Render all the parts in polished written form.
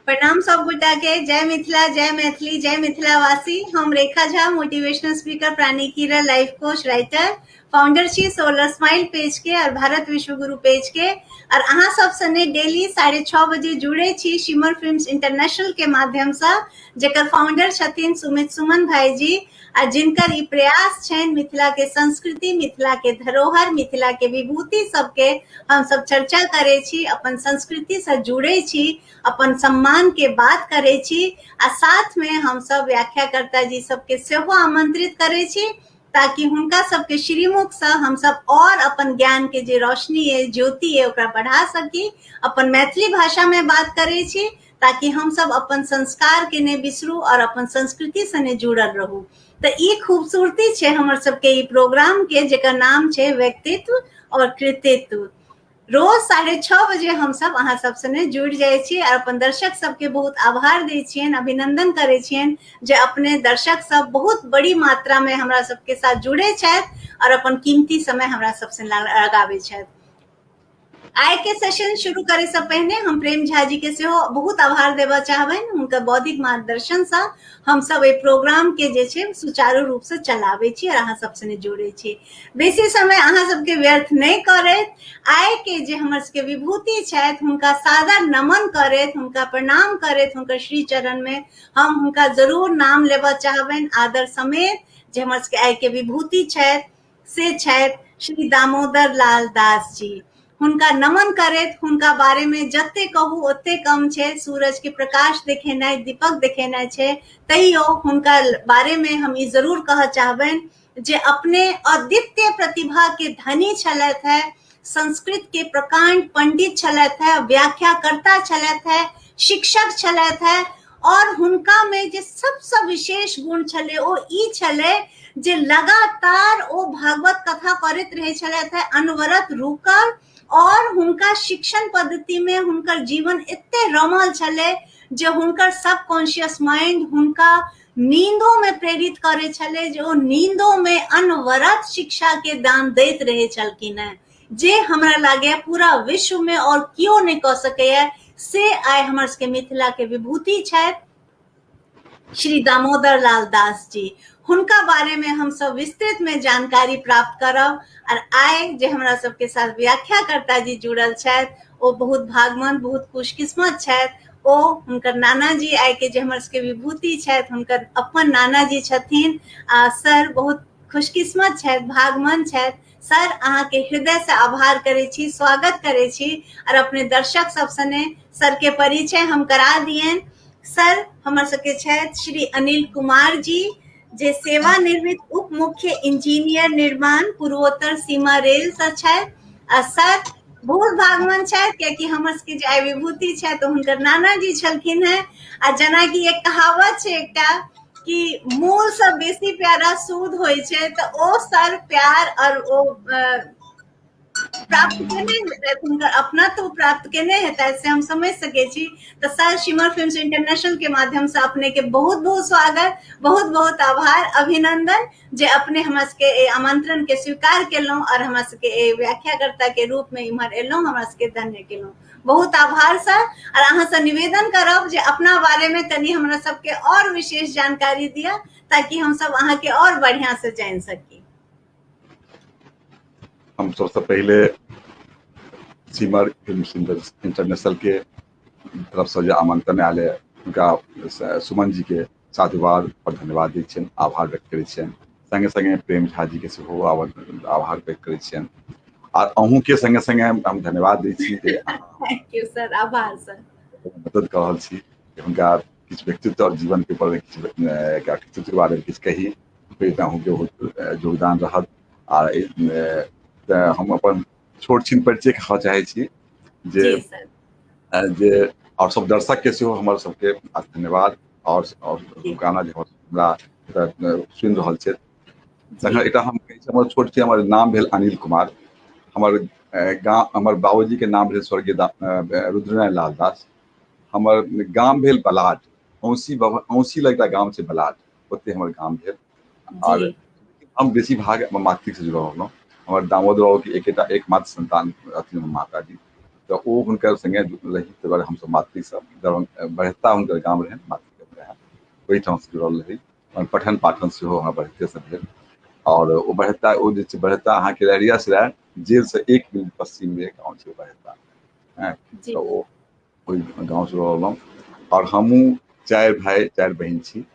प्रणाम सब गोटा के। जय मिथिला, जय मैथिली, जय मिथिलावासी। हम रेखा झा, मोटिवेशनल स्पीकर, प्राणिकीरा, लाइफ कोच, राइटर, फाउंडर छी सोलर स्माइल पेज के और भारत विश्व गुरु पेज के। और अहाँ सब सने डेली 6:30 बजे जुड़े छी शिमर फिल्म्स इंटरनेशनल के माध्यम से, जेकर फाउंडर छथिन सुमित सुमन भाई जी। आ जिनकर ई प्रयास छनि मिथिला के संस्कृति, मिथिला के धरोहर, मिथिला के विभूति सबके हम सब चर्चा करे छी, अपन संस्कृति से जुड़े छी, अपन सम्मान के बात करे छी। आ साथ में हम सब व्याख्याकर्ता जी सबके सेहो आमंत्रित करे छी, ताकि हुनका सबके श्रीमुख से हम सब और अपन ज्ञान के जे रोशनी है, ज्योति है, ओकरा बढ़ा सकी। अपन मैथिली भाषा में बात करे छी, ताकि हम सब अपन संस्कार के ने बिसरू और अपन संस्कृति से ने जुड़ल रहू। तो ई खूबसूरती छे हमर सबके ई प्रोग्राम के, जेकर नाम छे व्यक्तित्व और कृतित्व। रोज 6:30 बजे हम सब अहाँ सब सने जुड़ जाए छी और अपन दर्शक सबके बहुत आभार दै छियन, अभिनंदन करे छियन जे अपने दर्शक सब बहुत बड़ी मात्रा में हमरा सबके साथ जुड़े छथि और अपन कीमती समय हमरा सबसे लगावे छथि। आय के सेशन शुरू करे से पहले हम प्रेम झा जी के सेहो बहुत आभार देबा चाहबनि। हुनकर बौद्धिक मार्गदर्शन से हम सब ए प्रोग्राम के जे छे सुचारू रूप से चलावे छी और अहाँ सब सने जोड़े छी। बेसी समय अहाँ सबके व्यर्थ नहीं करैत, आय के जे हमर सबके विभूति छथि हुनका सादर नमन करैत, हुनका प्रणाम करैत, हुनकर श्री चरण में हम हुनका जरूर नाम लेबा चाहबनि आदर समेत। जे हमर सबके आय के विभूति छथि से छथि श्री दामोदर लाल दास जी। हुनका नमन करैत, हुनका बारे में जते कहू ओते कम छे। सूरज के प्रकाश देखेनाइ, दीपक देखेनाइ छे, तैयो हुनका बारे में हम ई जरूर कह चाहबनि जे अपने अद्वितीय प्रतिभा के धनी छलथि है, संस्कृत के प्रकांड पंडित छलथि है, व्याख्याकर्ता छलथि है, शिक्षक छलथि है। और हुनका में जे सबसे विशेष गुण छले ओ ई छले जे लगातार ओ भागवत कथा करैत रहे छलथि है, अनवरत रुकल। और हुनका शिक्षण पद्धति में हुनकर जीवन एते रमल छले जे हुनकर सबकॉन्शियस माइंड हुनका नींदों में प्रेरित करे छले, जो नींदों में अनवरत शिक्षा के दान दैत रहे छलखिन है, जे हमरा लागे पूरा विश्व में और क्यों नहीं कह सके। से आय हमर सबके मिथिला के विभूति छथि श्री दामोदर लाल दास जी। हुनका बारे में हम सब विस्तृत में जानकारी प्राप्त करब। और आय जे हमरा सबके साथ व्याख्याकर्ता जी जुड़ल छथि ओ बहुत भागमंद, बहुत खुशकिस्मत छथि। ओ हुनकर नाना जी आय के जे हमर सबके विभूति छथि, हुनकर अपन नाना जी छथिन। सर बहुत खुशकिस्मत छथि, भागमंद छथि। सर अहाँ के हृदय से आभार करे छी, स्वागत करे छी। और अपने दर्शक सब सने सर के परिचय हम करा दियन। सर हमर सबके छथि श्री अनिल कुमार जी, जे सेवानिवृत्त उप मुख्य इंजीनियर निर्माण पूर्वोत्तर सीमा रेल से छथि। सर बहुत भागमंद छथि, कियाकि हमर सबके जे आय विभूति छथि तो हुनकर नाना जी छलखिन है। आ जेना कि एक कहावत छै एकटा कि मूल से बेसी प्यारा सूद होय छै, तो ओ सर प्यार और ओ प्राप्त केने हेतै, हुनकर अपना तो प्राप्त केने हेतै से हम समझ सके छी। तो सर शिमर फिल्म्स इंटरनेशनल के माध्यम से अपने के बहुत बहुत स्वागत, बहुत बहुत आभार, अभिनंदन जे अपने हमरा सबके आमंत्रण के स्वीकार केलौं और हमरा सबके व्याख्याकर्ता के रूप में इम्हर एलौं, हमरा सबके धन्य केलौं। बहुत आभार सर। और अहाँ से निवेदन करब जे अपना बारे में तनी हमरा सबके और विशेष जानकारी दिया, ताकि हम सब अहाँ के और बढ़िया से जान सकी। हम सबसे पहले सीमर फिल्म्स इंटरनेशनल के तरफ से जो आमंत्रण आयल है उनका सुमन जी के साधुवाद और धन्यवाद दै छियनि, आभार व्यक्त करै छियनि। संगे संगे प्रेम झा जी के सेहो आभार व्यक्त करै छियनि। और अहूँ के संगे संगे हम धन्यवाद दै छी जे थैंक यू सर, आभार सर। मदद कर रहल छी हुनका किछु व्यक्तित्व और जीवन के पर कृतित्व के बारे में किछु कही, अहूँ के बहुत योगदान रहत। और हम अपन छोट छिन परिचय कहऽ चाहे छी जे और सब दर्शक के सेहो हमर सबके धन्यवाद और शुभकामना जे हमरा सुनि रहल छै। तखन एकटा हम हमर छोट छी, हमर नाम भेल अनिल कुमार। हमर गाँव, हमर बाबूजी के नाम भेल स्वर्गीय रुद्रनारायण लाल दास। हमर गाम भेल बलाट, औसी लग एकटा गाम छै बलाट, ओते हमर गाम भेल। और हम बेसी भाग मातृक से जुड़ल रहलहुँ। हमर दामोदर बाबू के एकमात्र संतान अथी माता जी। तो वो हुनकर संगे रही ताहि दुआरे हमसब मातृ सब बढ़ता हुनकर गाम रहन मातृ रहन ओहिठाम से जुड़ल रही पठन पाठन सेहो हमरा बढ़ते से भेल और वो बढ़ता वो जे छै बढ़ता अहाँके लहरियासराय जेल से 1 किलोमीटर पश्चिम में गाँव छै बढ़ता हैं जी तो वो ओहि गाँव से रहलहुँ और हमहूँ 4 भाई 4 बहिन छी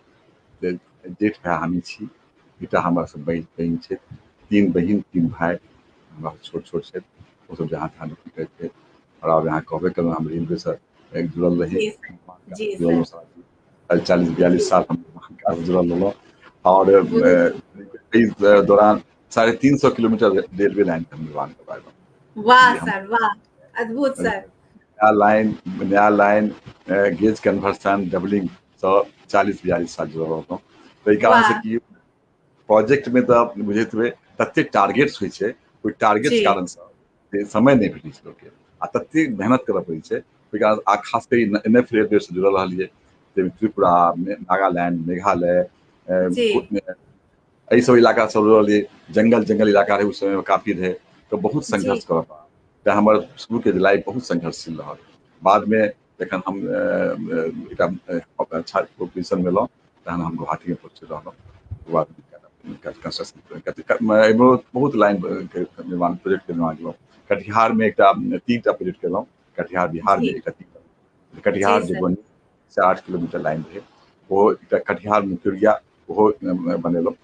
जेठ भाई हमी छी बेटा हमरा सब बहिन छै 3 बहिन 3 भाई हमरा छोट छोट छै वो सब जहाँ तहाँ नौकरी करैत छै और अब यहाँ कहबे केलहुँ हम रेलवे से जुड़ल रही जी सर जी सर 40-42 साल हम काज जुड़ल रहलहुँ और बहुत इस दौरान 350 किलोमीटर रेलवे लाइन का निर्माण करवाया वाह हम सर वाह अद्भुत सर नया लाइन गेज कन्वर्सन डबलिंग सब 40-42 साल जुड़ल रहलहुँ ताहि कारण से वाह कि प्रोजेक्ट में तो बुझैत हुए तते टारगेट्स होइ छै ओहि टारगेट्स जी कारण से समय नहीं भेटै छै लोकके आ तते मेहनत करऽ पड़ै छै ओहि कारण आ खास कर NF रेलवे से जुड़ल रहलियै ताहिमे त्रिपुरा नागालैंड मेघालय जी एहि सब इलाका सब रहलियै जंगल इलाका रहे उस समय में काफी रहे तो बहुत जी संघर्ष करऽ पड़ा तेँ हमर शुरूके लाइफ बहुत संघर्षशील रहल बाद में जखन हम अच्छा पोजिशन में एलहुँ तहन हम गुवाहाटी में पहुँच रहलहुँ बहुत लाइन के निर्माण प्रोजेक्ट के निर्माण केलहुँ कटिहार में 3टा प्रोजेक्ट केलहुँ कटिहार बिहार में जी एकटा जी कटिहार जे सर बनी से 8 किलोमीटर लाइन रहे वो एकटा कटिहार मुखिया ओहो बनेलहुँ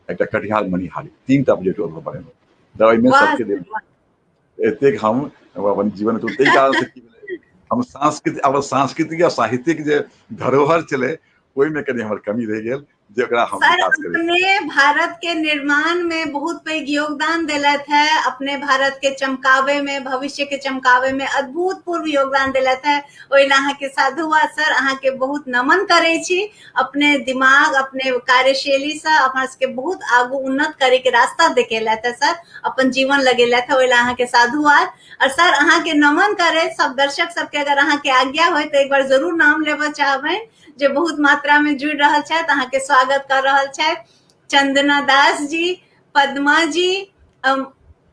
एकटा कटिहार मनिहारी 3टा प्रोजेक्ट ओहो बनेलहुँ तऽ एहिमे वाह सबके सर लेल वाह एतेक हम अपन जीवन ताहि कारण से की भेलै हम सांस्कृतिक आ साहित्यिक जे धरोहर छलै ओहिमे कनि हमर कमी रहि गेल जेकरा हम सर विकास करै अपने भारत के निर्माण में बहुत पैघ योगदान देलत है अपने भारत के चमकावे में भविष्य के चमकावे में अद्भुतपूर्व योगदान देलत है ओहि लए अहाँ के साधुवाद सर अहाँ के बहुत नमन करे छी अपने दिमाग अपने कार्यशैली से अपना सबके बहुत आगू उन्नत करे के रास्ता देखेलत है सर अपन जीवन लगेलत है ओहि लए अहाँ के साधुवाद और सर अहाँ के नमन करे सब दर्शक सबके अगर अहाँ के आज्ञा हो तो एक बार जरूर नाम लेबऽ चाहबनि जे बहुत मात्रा में जुड़ रहल छथि अहाँ के स्वागत कर रहल छथि चंदना दास जी पद्मा जी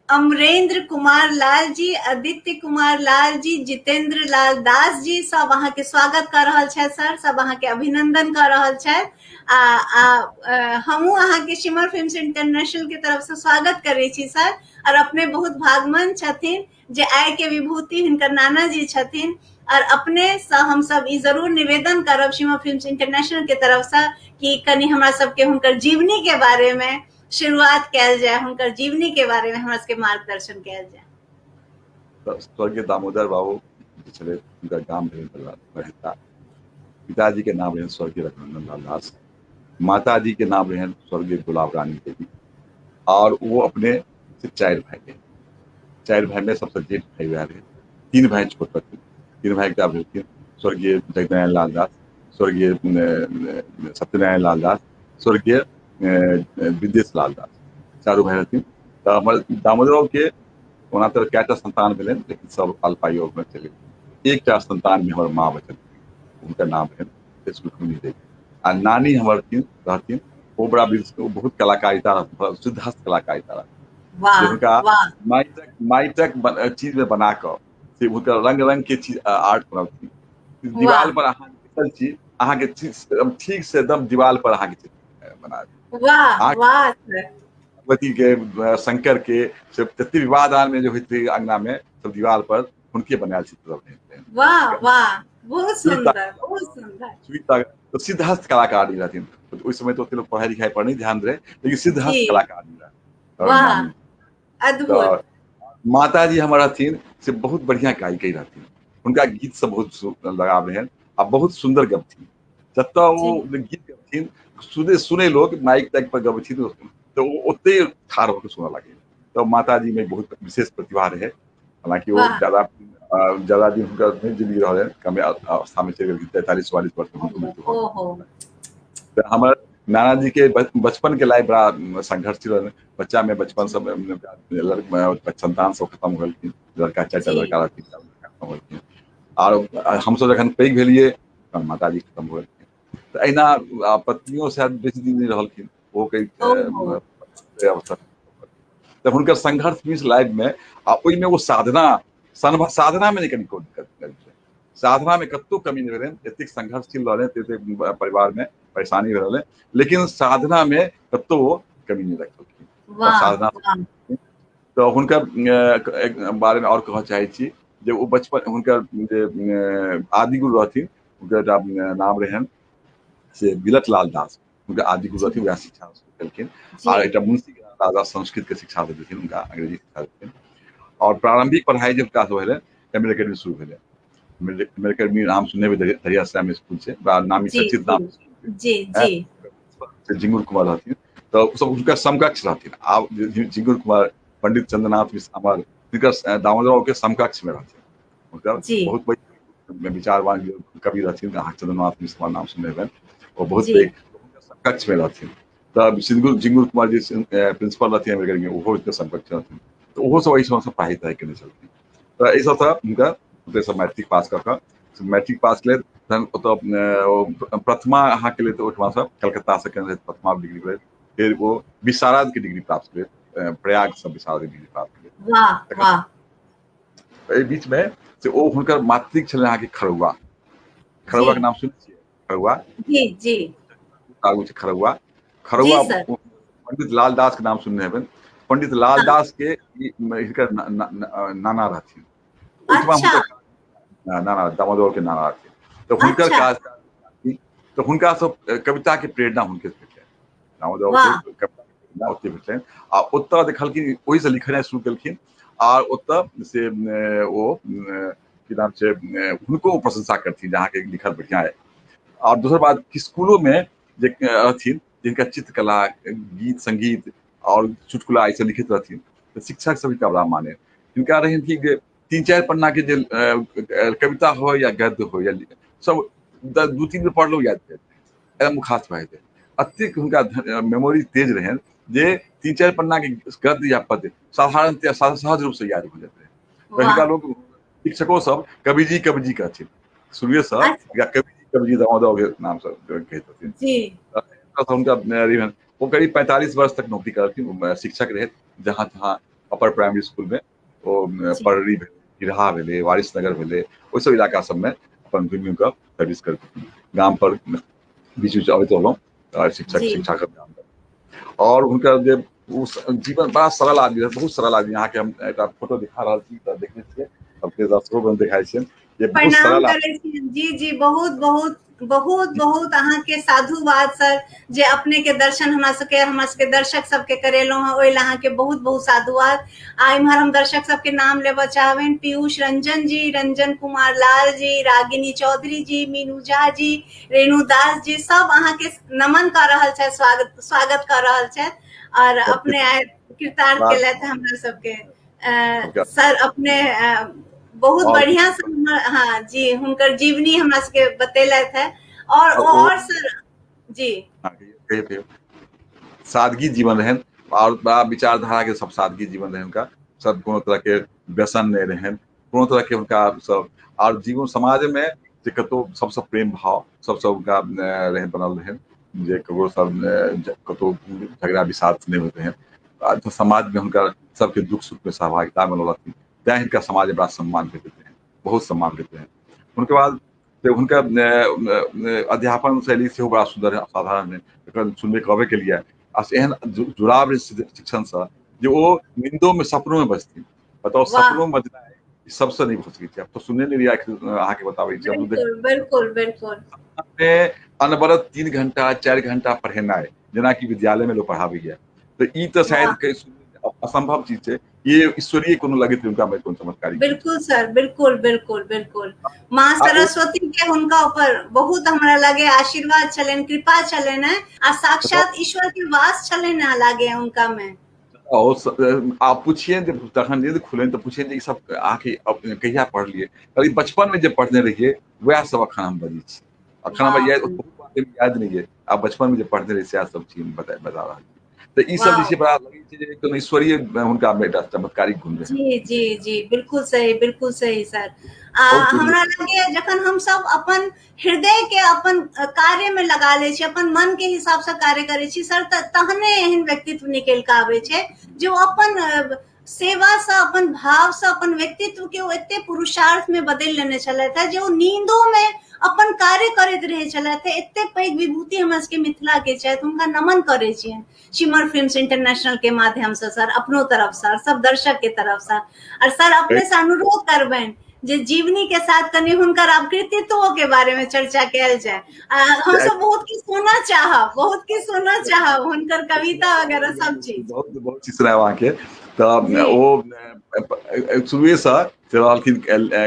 अमरेंद्र कुमार लाल जी आदित्य कुमार लाल जी जितेंद्र लाल दास जी सब अहाँ के स्वागत कर रहल छथि सर सब अहाँ के अभिनंदन कर रहल छथि हमहूँ अहाँ के शिमर फिल्म्स इंटरनेशनल के तरफ से स्वागत करै छी सर और अपने बहुत भागमन छथिन जे आय के विभूति हिनकर नाना जी छथिन और अपने से हम सब ई जरूर निवेदन करब शिमर फिल्म्स इंटरनेशनल के तरफ से कि कनी हमरा सबके हुनकर जीवनी के बारे में शुरुआत कैल जाए हुनकर जीवनी के बारे में हमरा सबके मार्गदर्शन कैल जाए स्वर्गीय दामोदर बाबू जे छलै हुनकर गाम भेल बढ़ता पिताजी के नाम रहन स्वर्गीय रघुनंदन लाल दास माता जी के नाम रहन स्वर्गीय गुलाब रानी देवी और वो अपने से 4 भाई थे 4 भाई में सबसे जेठ भाई वह रहे 3 भाई छोट थे 3 भाई क्या भेलखिन स्वर्गीय जगनारायण लाल दास स्वर्गीय सत्यनारायण लाल दास स्वर्गीय विदेश लाल दास 4 भाई रहथिन तऽ हमर दामोदर बाबू के ओना तऽ कएटा संतान भेलनि लेकिन सब अल्पायोग में चलि एकटा संतान में हमर माँ बचल उनका नाम है सुखमनी देवी आ नानी हमर रहथिन वो बड़ा बहुत कलाकारिता सिद्धहस्त कलाकारिता वाह हुनका वाह माइटक चीज में बना कर से हुनकर रंग के चीज आर्ट बनलखिन दीवार पर अहाँ लिखल छी अहाँ के ठीक से एकदम दीवार पर अहाँ के चित्र बना वाह वाह भगवती के शंकर के से जते विवादान में जो होते अंगना में सब दीवार पर उनके बनायल चित्र रहते वाह वाह बहुत सुंदर तो सिद्धहस्त कलाकार ही रहथिन उस समय तो लोग पढ़ाई लिखाई पर नहीं ध्यान रहे लेकिन सिद्धहस्त कलाकार ही रहे वाह अद्भुत माता जी हमारा रहथिन से बहुत बढ़िया गायिका रहथिन उनका गीत से बहुत लगाव रहन आ बहुत सुंदर गबथिन जत वो गीत गबथिन सुने लोग माइक तक पर गबथिन तो ओते ठाड़ होकर सुना लगे तो माता जी में बहुत विशेष प्रतिभा रहे हालांकि वो ज्यादा दिन उनका नहीं जिंदगी रहे कम अवस्था में चल गई 43-44 वर्ष हमारे नाना जी के बचपन के लाइफ बड़ा संघर्ष रहे बच्चा में बचपन सब संतान सब खत्म हो गए लड़का 4टा लड़का रहथिन खत्म हो गए और हम सब जखन पैघ भेलिए माता जी खत्म हो गए तो अहिना पत्नियों शायद बेसी दिन नहीं रहलखिन वो कई अवसर तो हुनकर संघर्ष मिस लाइफ में आ ओइमे वो साधना साधना में कहीं कोई दिक्कत नहीं है। साधना में कतो कमी नहीं रहे, एतिक संघर्षशील रहे, परिवार में परेशानी हो रहे, लेकिन साधना में कतो वो कमी नहीं रखलखिन। और साधना तो हुनकर एक बारे में और कह चाहे छी जे वो बचपन हुनकर जे आदि गुरु रहथिन, हुनकर नाम रहन से बिलट लाल दास, हुनकर आदि गुरु रहथिन, वएह शिक्षा देलखिन। और एक मुंशी राजा संस्कृत के शिक्षा देलखिन, उनका अंग्रेजी शिक्षा देलखिन। और प्रारंभिक पढ़ाई जब का हो तमिल अकेडमी शुरू भेलै। तमिल अकेडमी नाम सुनने में दरिया श्याम स्कूल से नामी चर्चित नाम जिंगुर कुमार रहथिन, तो सब उनका समकक्ष रहथिन। आब जिंगुर कुमार पंडित चंद्रनाथ मिश्र दामोदर के समकक्ष में रहथिन। उनका बहुत बड़ी विचारवान कवि रहथिन, चंद्रनाथ मिश्र नाम सुनने में, वो बहुत बड़े समकक्ष में रहथिन। तब जिंगुर कुमार जी प्रिंसिपल रहथिन तमिल अकेडमी, वो समकक्ष रहथिन। तो वो सब ऐसा पढ़ाई तय करने चलती। तो ऐसा था उनका सब मैट्रिक पास कर मैट्रिक पास के प्रथमा अहाँ के लिए तो सब कलकत्ता से केने प्रथमा डिग्री भेल। फिर वो विशारद की डिग्री प्राप्त भेल, प्रयाग से विशारद की डिग्री प्राप्त भेल। वाह वाह। बीच में से ओ हुनकर मातृक छलै अहाँ के खरौआ। खरौआ के नाम सुनै छियै? खरौआ जी जी आगू छै खरौआ। खरौआ पंडित लाल दास के नाम सुनने हेबन। पंडित लाल दास के नाना रहथिन। अच्छा। नाना दामोदर के नाना रहथिन। तो हुनकर काज तो हुनका सब कविता के प्रेरणा हुनके भेटलै। दामोदर के कविता के प्रेरणा ओते भेटलै आ ओतऽ देखलखिन, ओहि से लिखनाइ शुरू केलखिन। और ओतऽ से ओ की नाम छै, हुनको प्रशंसा करथिन जहाँ के लिखल बढ़िया है। और दोसर बात स्कूलों में जे रहथिन, जिनका चित्रकला, गीत संगीत और चुटकुला ऐसे लिखित रहथिन, तो शिक्षक सभी का बड़ा माने। इनका रहन कि 3-4 पन्ना के जो कविता हो या गद्य हो या सब 2-3 बेर पढ़लो याद है, मुखास्त भए जाए। अत्यधिक हुनका मेमोरी तेज रहन जे 3-4 पन्ना के गद्य या पद्य साधारणतः सहज रूप से याद हो जाते हैं। तो हिनका लोग शिक्षकों सब कवि जी कहथिन, शुरुए से या कवि जी दामोदर के नाम से कहते थे। उनका वो करीब 45 वर्ष तक नौकरी करथिन, शिक्षक रहे जहाँ तहाँ अपर प्राइमरी स्कूल में। वो पररी भेलै, हिरहा भेलै, वारिसनगर भेलै, ओहि सब इलाका सबमे अपन घुमि कऽ सर्विस करथिन। गाम पर बीच बीच अबैत रहलहुँ शिक्षा के काम पर। और हुनकर जे जीवन बड़ा सरल आदमी रहे, बहुत सरल आदमी। अहाँके हम एकटा फोटो दिखा रहल छी तऽ देखने छियै, अपने दर्शको के देखाइ छियै, ये बहुत सरल आदमी। जी जी बहुत बहुत बहुत बहुत अहाँ के साधुवाद सर, जे अपने के दर्शन हमरा सबके दर्शक सबके करेलहुँ हैं, ओहि अहाँ के बहुत बहुत साधुवाद। आ इम्हर हम दर्शक सबके नाम लेबऽ चाहबनि, पीयूष रंजन जी, रंजन कुमार लाल जी, रागिनी चौधरी जी, मीनू झा जी, रेणु दास जी, सब अहाँ के नमन कर रहल छथि, स्वागत कर रहल छथि। और अपने कृतार्थ केलथि हमरा सबके सर। अपने बहुत बढ़िया से हाँ जी हुनकर जीवनी हमरा सबके बतेलथि है। और सर जी सादगी जीवन रहन, और बड़ा विचारधारा के सब सादगी जीवन रहन का। सब कोनो तरह के व्यसन नहीं रहन, कोनो तरह के उनका सब। और जीवन समाज में जे कतो सबसे प्रेम भाव सबसे उनका रहन बनल रहन, जे ककरो सब कतो झगड़ा विषाद नहीं होते हैं। तो समाज में उनका सबके दुख सुख में सहभागिता बनल रहती, तैं इनका समाज में बड़ा सम्मान देते हैं, बहुत सम्मान देते हैं। उनके बाद उनका अध्यापन शैली से बड़ा सुंदर है, असाधारण है। सुनने कहबे के लिए एहन जुड़ाव शिक्षण से जो वो नींदों में सपनों में बचती। बताओ सपनों में बजना है सबसे नहीं हो सकी थी। अब तो सुनने नहीं रहा आके बतावे। बिल्कुल बिल्कुल अनवरत 3 घंटा 4 घंटा पढ़ेना है, जना कि विद्यालय में लोग पढ़ाबी है। तो ई तो शायद असंभव चीज है, ये ईश्वरीय कोनो लगे थे उनका में कोन चमत्कारी। बिल्कुल सर, बिल्कुल बिल्कुल बिल्कुल। माँ सरस्वती के उनका ऊपर बहुत हमरा लगे आशीर्वाद चलन, कृपा चलन है, आ साक्षात ईश्वर के वास चलन लागे उनका में। आप पूछिए तखन नींद खुले तो पूछिए ये सब आके कहिया पढ़ लिए, कभी बचपन में जब पढ़ने रहिए वह सब अखन हम बजी छी। अखन हमरा याद नहीं है, आप बचपन में जब पढ़ने रहिए सएह सब चीज बता रहा। तो ई सब जे बड़ा लगे छै जे एकदम ईश्वरीय हुनका में चमत्कारिक गुण है। जी जी जी बिल्कुल सही सर। हमरा लगे जखन हम सब अपन हृदय के अपन कार्य में लगा ले छी, अपन मन के हिसाब से कार्य करे छी सर, तहने एहन व्यक्तित्व निकल के आवे छै जो अपन सेवा से अपन भाव से अपन व्यक्तित्व के एते पुरुषार्थ में बदल लेने चले थे जो नींदों में अपन कार्य करते रहे चले थे। एते पैघ विभूति हमरा सबके मिथिला के छै, हुनका नमन करे छियनि शिमर फिल्म्स इंटरनेशनल के माध्यम से सर, अपनो तरफ से, सब दर्शक के तरफ से। और सर अपने से अनुरोध करबनि जे जीवनी के साथ कनी हुनकर कृतित्वों के बारे में चर्चा कयल जाए। हम सब बहुत की सुनना चाहब, बहुत की सुनना चाहब हुनकर कविता वगैरह सब चीज। बहुत बहुत चीज सुनाए वहाँ के तऽ ओ शुरुए से रहलखिन,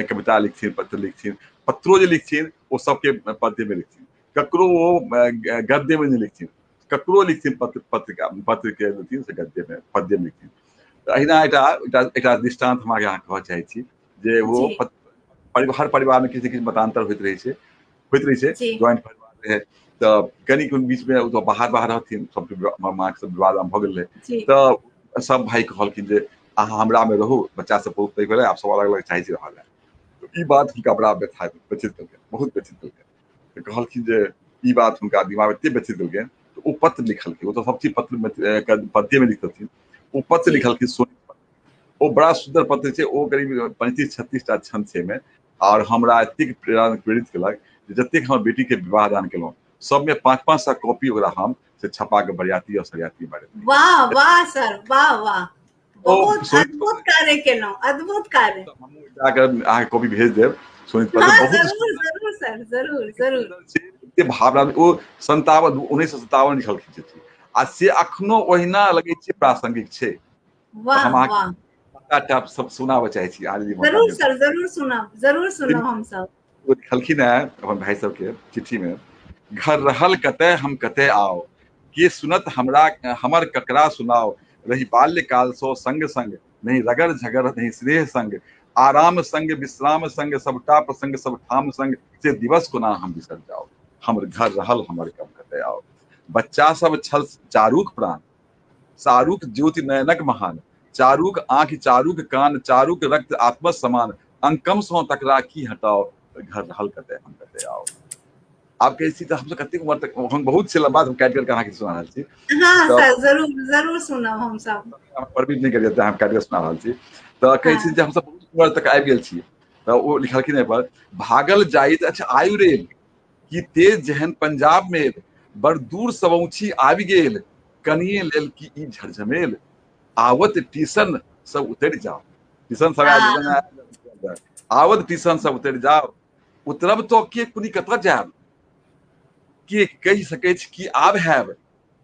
कविता लिखथिन, पत्र लिखथिन, पत्रो जे लिखथिन ओ सबके पद्य में लिखथिन, ककरो ओ गद्य में नहीं लिखथिन, ककरो लिखथिन पत्र के लिखथिन से गद्य में पद्य में लिखथिन। अहिना एकटा दृष्टांत हम अहाँ कहऽ चाहै छी जे वो हर परिवार में किसी मतांतर होइत रहै छै, ज्वाइंट परिवार रहे तऽ कनिक बीच में तो बाहर रहथिन, सब माँ के सब विवाद भऽ गेल रहे तऽ सब भाई कहलखिन जे अहाँ हमरा में रहू, बच्चा सब बहुत पैघ भेलै, आब सब अलग अलग चाहै छै रहऽ ले। ई बात हुनका बड़ा व्यथित केलकै, बहुत व्यथित केलकै। तऽ कहलखिन जे ई बात हुनका दिमाग में एते व्यथित केलकै तऽ ओ पत्र लिखलखिन। ओ तो सब चीज पद्य में लिखलखिन। ओ पत्र लिखलखिन सोनी पर। ओ बड़ा सुंदर पत्र छै, ओ करीब 35-36 टा छंद छै में। और हमरा एतेक प्रेरित केलक जतेक हमर बेटी के विवाह दान केलहुँ सब में 5-5 टा कॉपी ओकरा हम से छपा के बरियाती और सरियाती बारे में। वाह वाह सर, वाह वाह, बहुत अद्भुत कार्य केलहुँ, अद्भुत कार्य। हमहूँ जाकर अहाँ कॉपी भेज देब सोनित पर। हाँ, बहुत जरूर जरूर सर, जरूर जरूर। एते भावना ओ 1957 लिखलखिन चिट्ठी आ से अखनो ओहिना लगै छै प्रासंगिक छै। वाह वाह, सब सुनाबऽ चाहै छी आज भी मौका जरूर देब। सर, जरूर सुनाब, जरूर सुनब हम सब। वो लिखलखिन है अपन भाई सबके चिट्ठी में, घर रहल कतय हम कतय आओ, के सुनत हमरा हमर ककरा सुनाओ, रही बाल्यकाल सो संग संग, नहीं रगड़ झगड़ नहीं स्नेह संग, आराम संग विश्राम संग, सबटा प्रसंग सब ठाम संग, से दिवस को ना हम बिसर जाओ, हमर घर रहल हमर कम कतय आओ। बच्चा सब छल चारूक प्राण, चारूक ज्योति नयनक महान, चारूक आंख चारूक कान, चारूक रक्त आत्म समान, अंकम सो तकरा की हटाओ, घर रहल कतय हम कतय आओ। आप कहै छी तऽ हमसब कतेक उम्र तक, हम बहुत से लम्बा हम काटि करके अहाँके सुना रहल छी। हाँ सर, जरूर जरूर सुनब हम सब। परमिट नहीं करिए हम काटि के सुना रहल छी। तऽ कहै छी जे हमसब बहुत उम्र तक आबि गेल छी। तऽ ओ लिखलखिन एहि पर, भागल जाइत अच्छा आयु रेल, कि तेज जेहन पंजाब में बड़ दूर सबौछी आबि गेल, कनिए लेल की ई झरझमेल, आवत टीसन सब उतरि जाओ। टीसन सब आवत टीसन सब उतरि जाओ, उतरब तो के कुनी कतऽ जायब, के कहि सकै छी कि आब हैब,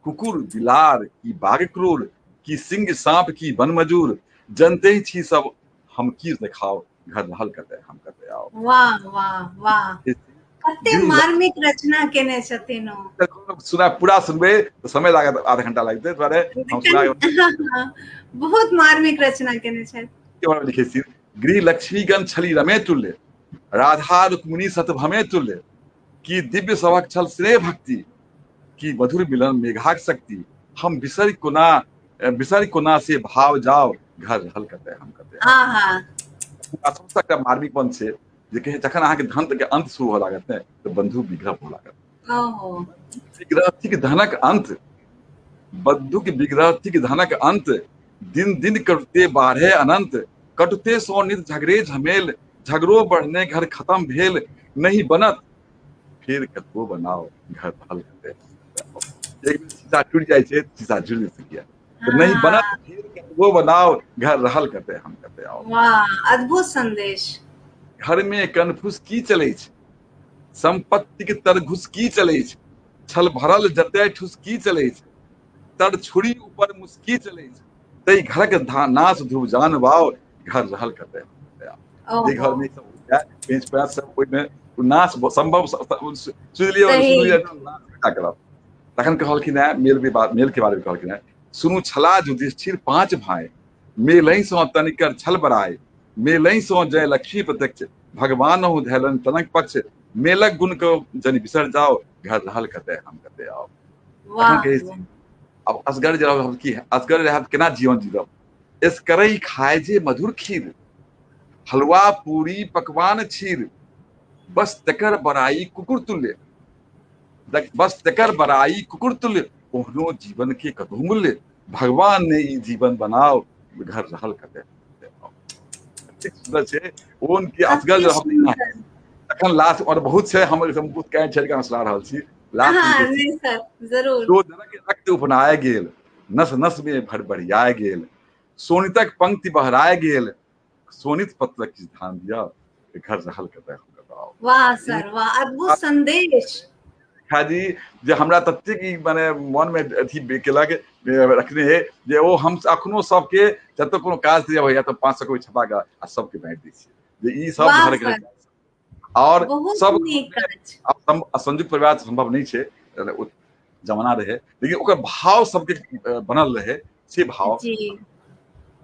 कुकुर बिलार की बाघ क्रूर, की सिंह सांप की वन मजूर, जनते छी सब हम की देखाओ, घर रहल कतय हम कतय आओ। वाह वाह वाह, कते मार्मिक रचना केने छथिन ओ। सुना पूरा सुनबे तो समय लागत, आधा घंटा लगते, दुआरे हम सुना। बहुत मार्मिक रचना केने छथि। लिखे छी, गृह लक्ष्मीगण छली रमे तुल्य, राधा रुक्मिणी सतभमे तुल्य, की दिव्य सभक छल स्नेह भक्ति, की मधुर मिलन मेघाक शक्ति, हम बिसरि कोना से भाव जाओ, घर रहल कतय हम कतय आओ। सबसे एकटा मार्मिकपन छै जे कहे जखन अहाँके धन के अंत शुरू हो लागत ने तऽ बंधु विग्रह हो लागत। विग्रह थिक धनक अंत, बंधु के विग्रह थिक धनक अंत, दिन दिन कटते बाढ़े अनंत, कटते सो नित झगड़े झमेल, झगड़ो बढ़ने घर खत्म भेल, नहीं बनत फिर कतबो बनाओ, घर रहल कतय हम कतय आओ। एक शीशा टूट जाए छै, शीशा जुड़ नहीं सकिया, तो नहीं बनत फिर कतबो बनाओ, घर रहल कतय हम कतय आओ। वाह, अद्भुत संदेश। घर में कनफुस की चलै छै, संपत्ति के तरघुस की चलै छै, छल भरल जतय ठुस की चलै छै, तर छुरी ऊपर मुस्की चलै छै, तै घरक नाश ध्रुव जानबाओ, घर रहल कतय हम कतय आओ। जे घर में सब बेंच पैच सब ओइ में नाश संभव सुनि लियौ नाश करब। तखन कहलखिन है मेल के बारे में कहलखिन है, सुनु छला युधिष्ठिर 5 भाई, मेलहि सो तनिकर छल बराय, मेलहि सो जय लक्ष्मी प्रत्यक्ष, भगवान हो धैलन तनक पक्ष, मेलक गुण को जन बिसर जाओ, घर रहल कतय हम कतय आओ। तखन कहै छी अब असगर जे रहब की असगर रहब केना जीवन जीब, एसकरई खाए जे मधुर खीर, हलवा पूरी पकवान छीर, बस तकर बड़ाई कुकुर तुल्य, बस तकर बड़ाई कुकुर तुल्य, ओहनो जीवन के कतहु मूल्य, भगवान ने ई जीवन बनाओ, घर रहल कते एतेक सुन्दर छै ओ उनकी असगर अति जो हम सुंदर। तखन लास्ट और बहुत छै हम बहुत कहे छोड़ के हम सुना रहल छी लास्ट में हाँ लिखै छी नहीं सर, जरूर। दो दरक रक्त उपनाय गेल नस नस में भड़बड़ियाय गेल सोनितक पंक्ति बहराय गेल सोनित पत्र किछ ध्यान दिया घर रहल कते हम बताओ वाह ई सर वाह, अद्भुत संदेश। जी जे हमरा ततेक ई माने मन में अथी केलक रखने है जे ओ हम अखनो सबके जब कोनो काज होइया तो 500 कोई छपा के आ सबके बांटि दै छियै जे ई सब वाह घर के सर, और बहुत सब नीक काज। संयुक्त परिवार संभव नहीं छै ओ जमाना रहे लेकिन ओकर भाव सबके बनल रहे से भाव जी,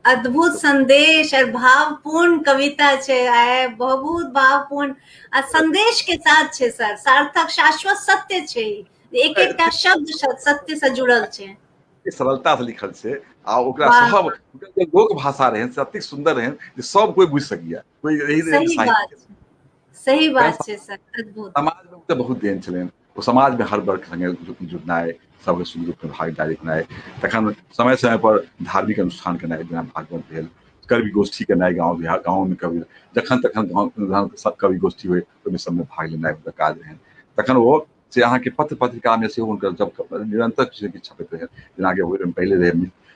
अद्भुत संदेश और भावपूर्ण कविता छै, आय बहुत भावपूर्ण आ संदेश के साथ छै सर, सार्थक शाश्वत सत्य छै, एक एकटा शब्द सत्य से जुड़ल छै। सरलता से लिखल छै आ ओकरा वाह, सब लोक भाषा रहे अति सुंदर रहे जे सब कोई बुझ सकिया कोई यही सही बात साहित्य छै, सही बात छै सर, अद्भुत। समाज में तो बहुत देन छलनि ओ समाज में हर वर्ग संगे जुड़नाइ सबके सुख दुख में भागीदारी करनाइ तखन समय समय पर धार्मिक अनुष्ठान केनाइ जेना भागवत भेल कवि गोष्ठी केनाइ गाँव में कवि जखन तखन गाँव सब कवि गोष्ठी हुए ओहिमे सबमे भाग लेनाइ हुनकर काज रहनि तखन ओ से अहाँके पत्र पत्रिका में से हुनकर जब निरंतर किछु ने किछु छपैत रहनि जेनाकि पहिले रहे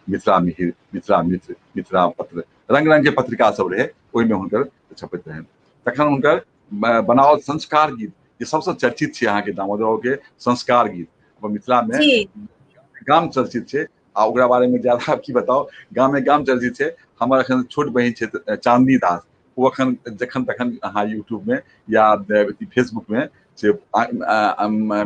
मिथिला मिहिर मिथिला मित्र मिथिला पत्र रंग रंग के पत्रिका सब रहे ओहिमे हुनकर छपैत रहनि तखन हुनकर बनावल संस्कार गीत जे सबसे चर्चित छै अहाँके दामोदर के संस्कार गीत अपन मिथिला में जी, गाम चर्चित छै आ ओकरा बारे में ज्यादा की बताओ गाम चर्चित छै हमर एखन छोट बहिन छै चांदनी दास ओ एखन जखन तखन अहाँ यूट्यूब में या फेसबुक में से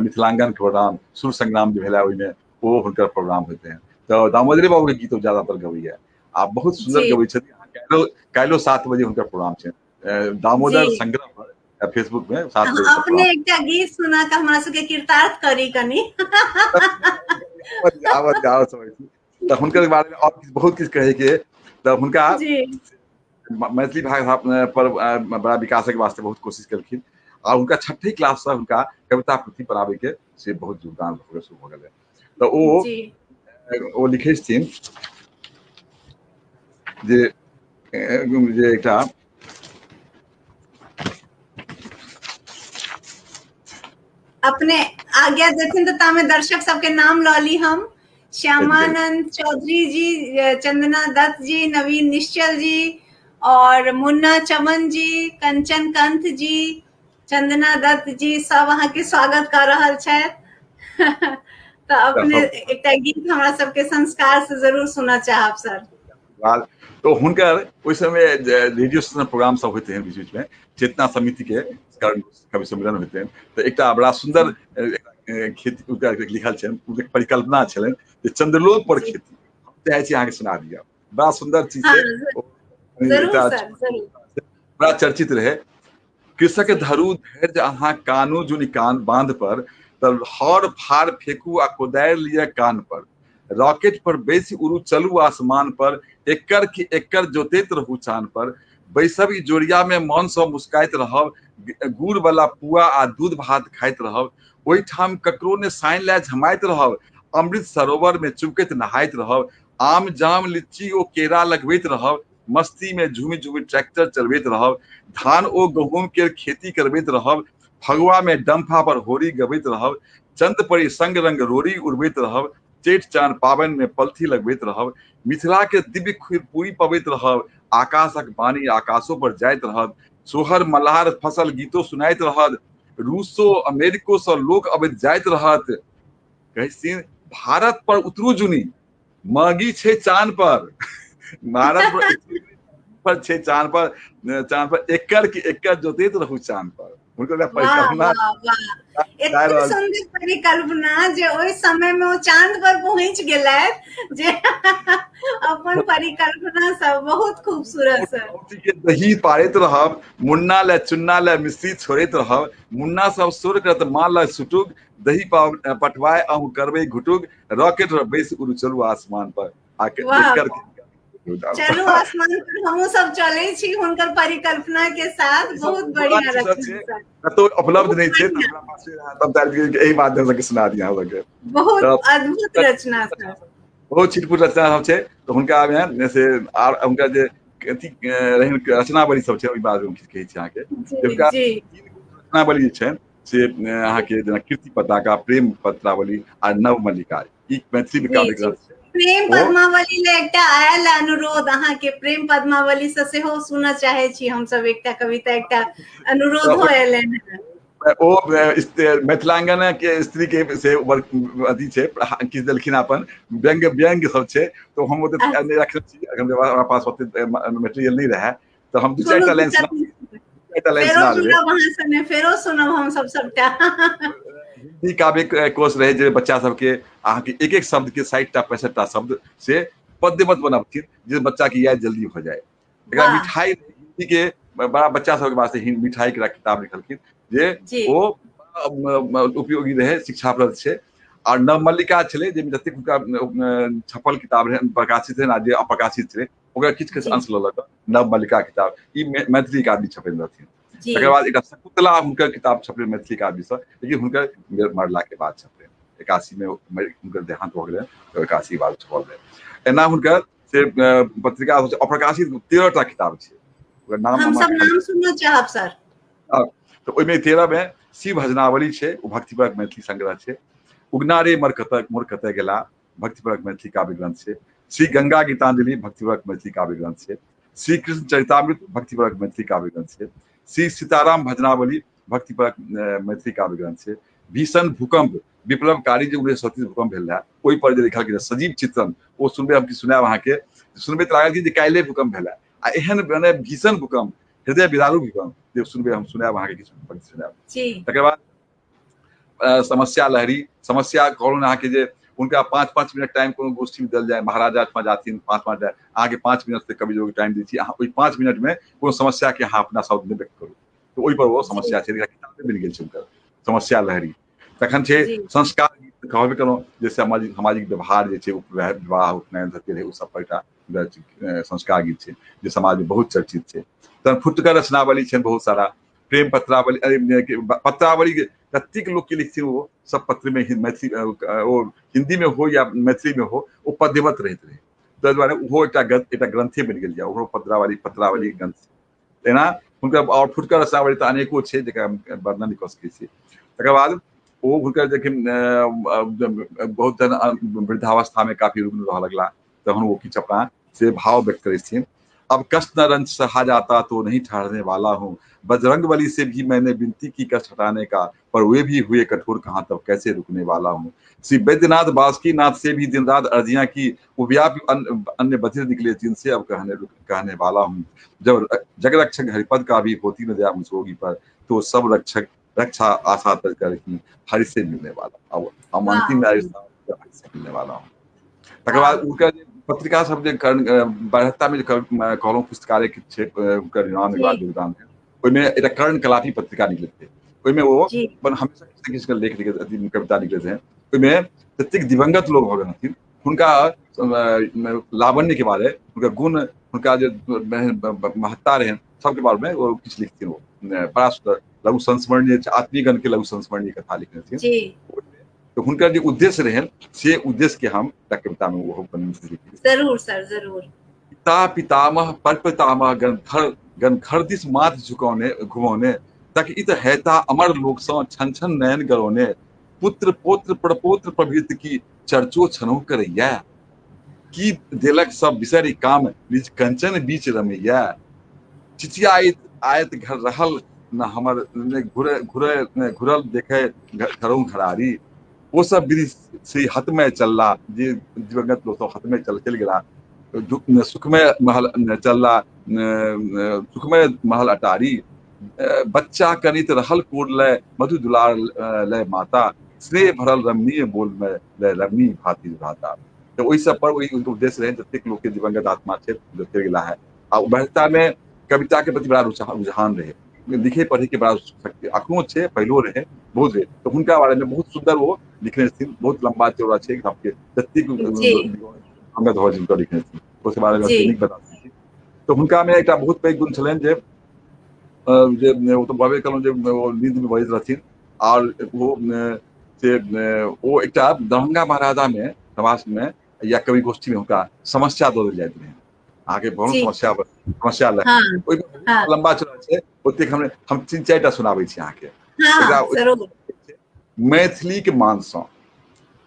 मिथिलांगन प्रोग्राम सुर संग्राम जे भेला ओहिमे ओ हुनकर प्रोग्राम होते हैं तो दामोदरे बाबू के गीत ज्यादातर गबैया आ बहुत सुंदर जी, गबै छथिन काल्हिओ 7 बजे हुनकर प्रोग्राम छै जी। दामोदर संग्रह पर फेसबुक में 7 बजे से अपने एकटा गीत सुना के हमरा सबके कृतार्थ करी कनी। तऽ हुनकर बारे में और बहुत किछु कहे के तऽ हुनका जी, मैथिली भाषा पर बड़ा विकासक वास्ते बहुत कोशिश केलखिन आ हुनका 6ठी क्लास से हुनका कविता पुथी पढ़ाबे के से बहुत योगदान शुरू भऽ गेलै जी, तऽ ओ लिखै छथिन जे एकटा अपने आज्ञा देथिन तो तामे दर्शक सबके नाम लऽ ली हम। श्यामानंद चौधरी जी, चंदना दत्त जी, नवीन निश्चल जी और मुन्ना चमन जी, कंचन कंथ जी, चंदना दत्त जी सब अहाँ के स्वागत कर रहल छथि। तो अपने एकटा गीत हमरा सबके संस्कार से जरूर सुनऽ चाहब सर। तो हुनकर ओहि समय रेडियो स्टेशन प्रोग्राम सब होते हैं बीच बीच में चेतना समिति के कवि सम्मेलन होते हैं तो एक बड़ा सुंदर खेती लिखल छनि परिकल्पना छलनि जे चंद्रलोक पर खेती हम चाहे छी अहाँके सुना दिया बड़ा सुंदर चीज हाँ, छै जरूर सर, जरूर। बड़ा चर्चित रहे कृषक धरू धैर्य अहाँ कानू जुनि कान बांध पर तब हर फार फेंकू आ कोदारि लिअ कान पर रॉकेट पर बैसी उड़ू चलू आसमान पर एकर की एकर जोतैत रहू चान पर बैसब ई जोड़िया में मन सँ मुस्काइत रहब गुड़ वाला पुआ आ दूध भात खाइत रहब ओहिठाम ककरो ने साइन लए झमाइत रहब अमृत सरोवर में चुबकैत नहाइत रहब आम जाम लीची ओ केरा लगबैत रहब मस्ती में झूमि झूमि ट्रैक्टर चलबैत रहब धान ओ गहूम के खेती करबैत रहब फगुआ में डंफा पर होरी गबैत रहब चंद परी संग रंग रोरी उड़बैत रहब चेठ चान पाबनि में पलथी लगबैत रहब मिथिला के दिव्य पूरी पबैत रहब आकाशक बानी आकाशो पर जाइत रहत सोहर मल्हार फसल गीतो सुनाइत रहत रूसो अमेरिको सँ लोक अबैत जाइत रहत कहै भारत पर उतरू जुनी मागी छै चांद पर भारत पर छै चांद पर एकर की एकर जोतैत रहू चांद पर हुनकर परिकल्पना एते सुंदर परिकल्पना जे ओहि समय में ओ चांद पर पहुंच गेलथि जे अपन परिकल्पना सब बहुत खूबसूरत सर। दही पारैत रहब मुन्ना ले चुन्ना ले मिश्री छोड़ैत रहब मुन्ना सब सुर करत माँ ल सुटुक दही पटवाए अहूँ करबै घुटुक रॉकेट बैस उड़ू चलू आसमान पर आके चलू आसमान पर हमहू सब चले छी हुनकर परिकल्पना के साथ बहुत बढ़िया रचना तो उपलब्ध नहीं छे हमरा पास तब एही माध्यम से सुना दिया लगे बहुत अद्भुत रचना सर। बहुत छिटपुट रचना सब छै तो हुनका में जैसे आर हुनका जे अथी रचनावली सब छै ओहि बारे में किछु कहै छी अहाँके जी हुनका जी 3 गो रचनावली जे छै से अहाँके जेना कीर्ति पताका, प्रेम पत्रावली आ नव मल्लिका ई मैथिली जी काव्य जी ग्रंथ छै प्रेम ओ पद्मावली ले एकटा आयल अनुरोध अहाँ के प्रेम पद्मावली से सेहो सुनऽ चाहे छी हम सब एकटा कविता एकटा अनुरोधो एलनि हैं ओ मिथिलांगन के स्त्री के से अथी छै किछु देलखिन अपन व्यंग्य व्यंग्य सब छै तो हम ओते अच्छा, नहीं रखने छी अखन हमारा पास ओते मटेरियल नहीं रहा तो हम दू कोनो चारिटा लाइन दिक्कत सुना नहीं चारिटा लाइन फेरो सुना देबै सुनब अहाँ सने फेरो सुनब हम सब सबटा हिंदी काव्य कोश रहे जे बच्चा सबके अहाँके एक एक शब्द के 60टा 65टा शब्द से पद्यमत बनबथिन जे बच्चा के याद जल्दी हो जाए एकरा वाह मिठाई हिंदी के बड़ा बच्चा सबके वास्ते मिठाई के किताब लिखलखिन जे जी ओ उपयोगी रहे शिक्षाप्रद छै और नवमल्लिका छलै जे जतेक हुनका छपल किताब रहे प्रकाशित रहे आ जे अप्रकाशित छलै ओकरा किछु किछु जी अंश लऽ लऽ कऽ नवमल्लिका किताब ई मैथिली के आदमी छपेने रहथिन जी तकर बाद एकटा शकुन्तला हुनकर किताब छपलै मैथिली के आदमी सब लेकिन हुनकर मरला के बाद छपलै 81 में हुनकर देहांत भऽ गेलै तऽ 81 के बाद छपल रहै एना हुनकर से पत्रिका अप्रकाशित 13टा किताब छै ओकर नाम हम हमरा सब खाली नाम सुनना चाहब सर तो ओहिमे 13 में शिव भजनावली छै ओ भक्तिपरक मैथिली संग्रह छै उगना रे मोर कतय गेला भक्तिपरक मैथिली काव्य ग्रंथ छै श्री गंगा गीतांजलि भक्तिपरक मैथिली काव्य ग्रंथ छै श्री कृष्ण चरितामृत भक्तिपरक मैथिली काव्य ग्रंथ छै श्री सीताराम भजनावली भक्तिपरक मैथिली काव्य ग्रंथ छै भीषण भूकंप विप्लवकारी जे 1930 भूकंप भेल रहा ओहि पर जे लिखल गेल सजीव चित्रण ओ सुनबे हम सुनायब अहाँके सुनबे तऽ लागल कि जे काल्हि भूकंप भेला आ एहन मने भीषण भूकंप हृदय विदारू भूकंप जे सुनबे हम सुनायब अहाँके किछु पंक्ति सुनायब जी तकर बाद समस्या लहरी समस्या कहलहुँ अहाँके जे हुनका 5-5 मिनट टाइम कोनो गोष्ठी में देल जाए महाराजा में जाथिन 5-5 अहाँके 5 मिनट से कवि जोग टाइम दै छी अहाँ ओहि 5 मिनट में कोनो समस्या के अहाँ अपना शब्द में व्यक्त करू तो ओहि पर वो जी समस्या छै किताबे मिल गेल छै हुनकर समस्या लहरी तखन छै जी संस्कार गीत कहबे केलहुँ जे सामाजिक व्यवहार जे छै विवाह उपनयन धरती रहै ओ सब पर एकटा संस्कार गीत छै जे समाज में बहुत चर्चित छै तहन फुटकर रचनावली छै बहुत सारा प्रेम पत्रावली कतेक लोग के लिखथिन वो सब पत्र में मैथिली ओ हिंदी में हो या मैथिली में हो वो पद्यवत रहैत रहे ताहि दुआरे ओहो एकटा ग्रंथे बनि गेल ओकरो पत्रावली ग्रंथ एना हुनकर और फुटकर रचनावली तऽ अनेको छै जकरा वर्णन नहि कऽ सकैत छी तकर बाद ओ हुनकर जखन बहुत जन वृद्धावस्था में काफी रुग्ण रहऽ लगला तहन वो किछु अपना से भाव व्यक्त करै छथिन अब कष्ट न रंज सहा जाता तो नहीं ठहरने वाला हूँ बजरंगबली से भी मैंने विनती की कष्ट हटाने का पर वे भी हुए कठोर कहाँ तब कैसे रुकने वाला हूँ श्री वैद्यनाथ बासुकीनाथ से भी दिन रात अर्जियां की व्याप अन्य बधिर निकले जिनसे अब कहने वाला हूँ जब जगरक्षक हरिपद का भी होती न दया मुझोगी पर तो सब रक्षा आशा तक कर ही हरि से मिलने वाला अब हम वाह अंतिम हरि से मिलने वाला हूँ तकर वाह बाद उनका पत्रिका सब जे बढ़ता में कहलहुँ पुस्तकालय के छै हुनकर नाम जी योगदान है ओहिमे एकटा कर्ण कलापी पत्रिका निकलैत रहै ओहिमे ओ जी अपन हमेशा किछु किछु लेख लिखैत कविता लिखैत रहै ओहिमे जतेक दिवंगत लोग भऽ गेल हथिन हुनका लावण्य के बारे हुनकर गुण हुनका जे महत्ता रहनि सबके बारे में ओ किछु लिखथिन ओ बड़ा सुंदर लघु संस्मरणीय आत्मीयगण के लघु संस्मरणीय कथा लिखने छथिन जी तो हुनकर जे उद्देश्य रहनि से उद्देश्य के हम कविता में वो जरूर सर जरूर पिता पितामह परपितामह गणधर दिस माथ झुकौने घुमौने तक इत हैता अमर लोक सँ छन छन नयन गरौने पुत्र पोत्र प्रपोत्र प्रभृति की चर्चो छनौ करैया की देलक सब बिसरि काम निज कंचन बीच रमैया चिचियाइत आयत घर रहल न हमर घुरल देखे घरों घरारी वो सब विधि से हत में चलला जे दिवंगत लोग सब हत में चल गेला सुखमय महल चलला सुखमय महल अटारी बच्चा कनित रहल कोड लय मधु दुलार लय माता स्नेह भरल रमणीय बोल में लय रमणी भांति भाता तो ओहि सब पर वही उद्देश्य रहे जतेक लोग के दिवंगत आत्मा छै चलि गेला है आ उभरता में कविता के प्रति बड़ा रुझान रहे लिखे पढ़े के बड़ा शक्ति अखनो छै पहिलो रहे बहुत रहे तो हुनका बारे में बहुत सुंदर वो लिखने छथिन बहुत लंबा चौड़ा छै सबके जतेक जी अंगद हो जिनका लिखने छथिन उसके बारे में जी नीक बता सकैत छी तो हुनका में एकटा बहुत पैघ गुण छलनि जे ओ तो कहबे केलहुँ जे ओ नींद में बजैत रहथिन और वो से ओ एकटा दरभंगा महाराजा में समाज में या कवि गोष्ठी में हुनका समस्या दऽ देल जाइत रहै, अहाँके बहुत जी समस्या लए हाँ ओहिमे हाँ लम्बा चौड़ा छै, ओतेक हम 3-4टा सुनाबै छी अहाँके। हाँ एकरा जरूर। मैथिलीक मानसँ,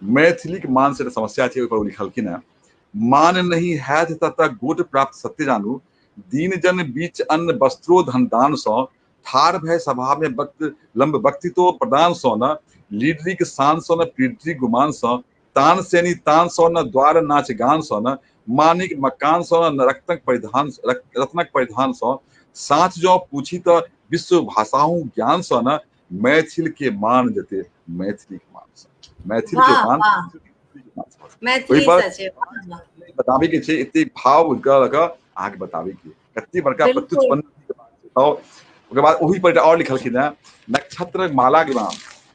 मैथिलीक मान से समस्या छै, ओहिपर लिखलखिन है, मान नहीं हैत ततऽ गोट प्राप्त सत्य जानू, दीन जन बीच अन्न वस्त्रो धन दान सँ, ठाढ़ भय सभा में वक्त लंब वक्तित्व प्रदान सँ न, लीडरीक शान सँ न पीडरी गुमान सँ, तान सेनी तान सँ न द्वार नाच गान सँ न, मानिक मकान सँ न रत्नक परिधान सँ, साँच जो पूछी तऽ विश्व भाषाहु ज्ञान सँ न, मैथिल के मान जते मैथिली के मान सँ, मैथिल के वाह मान वाह ओहि मैथिली पर सच है, वाह वाह बताबे के छै, एते भाव लऽ अहाँके बताबे के कते बड़का बिल्कुल। प्रत्युत्पन्न। ओकर बाद ओही पर और लिखलखिन है, नक्षत्र माला गिराम,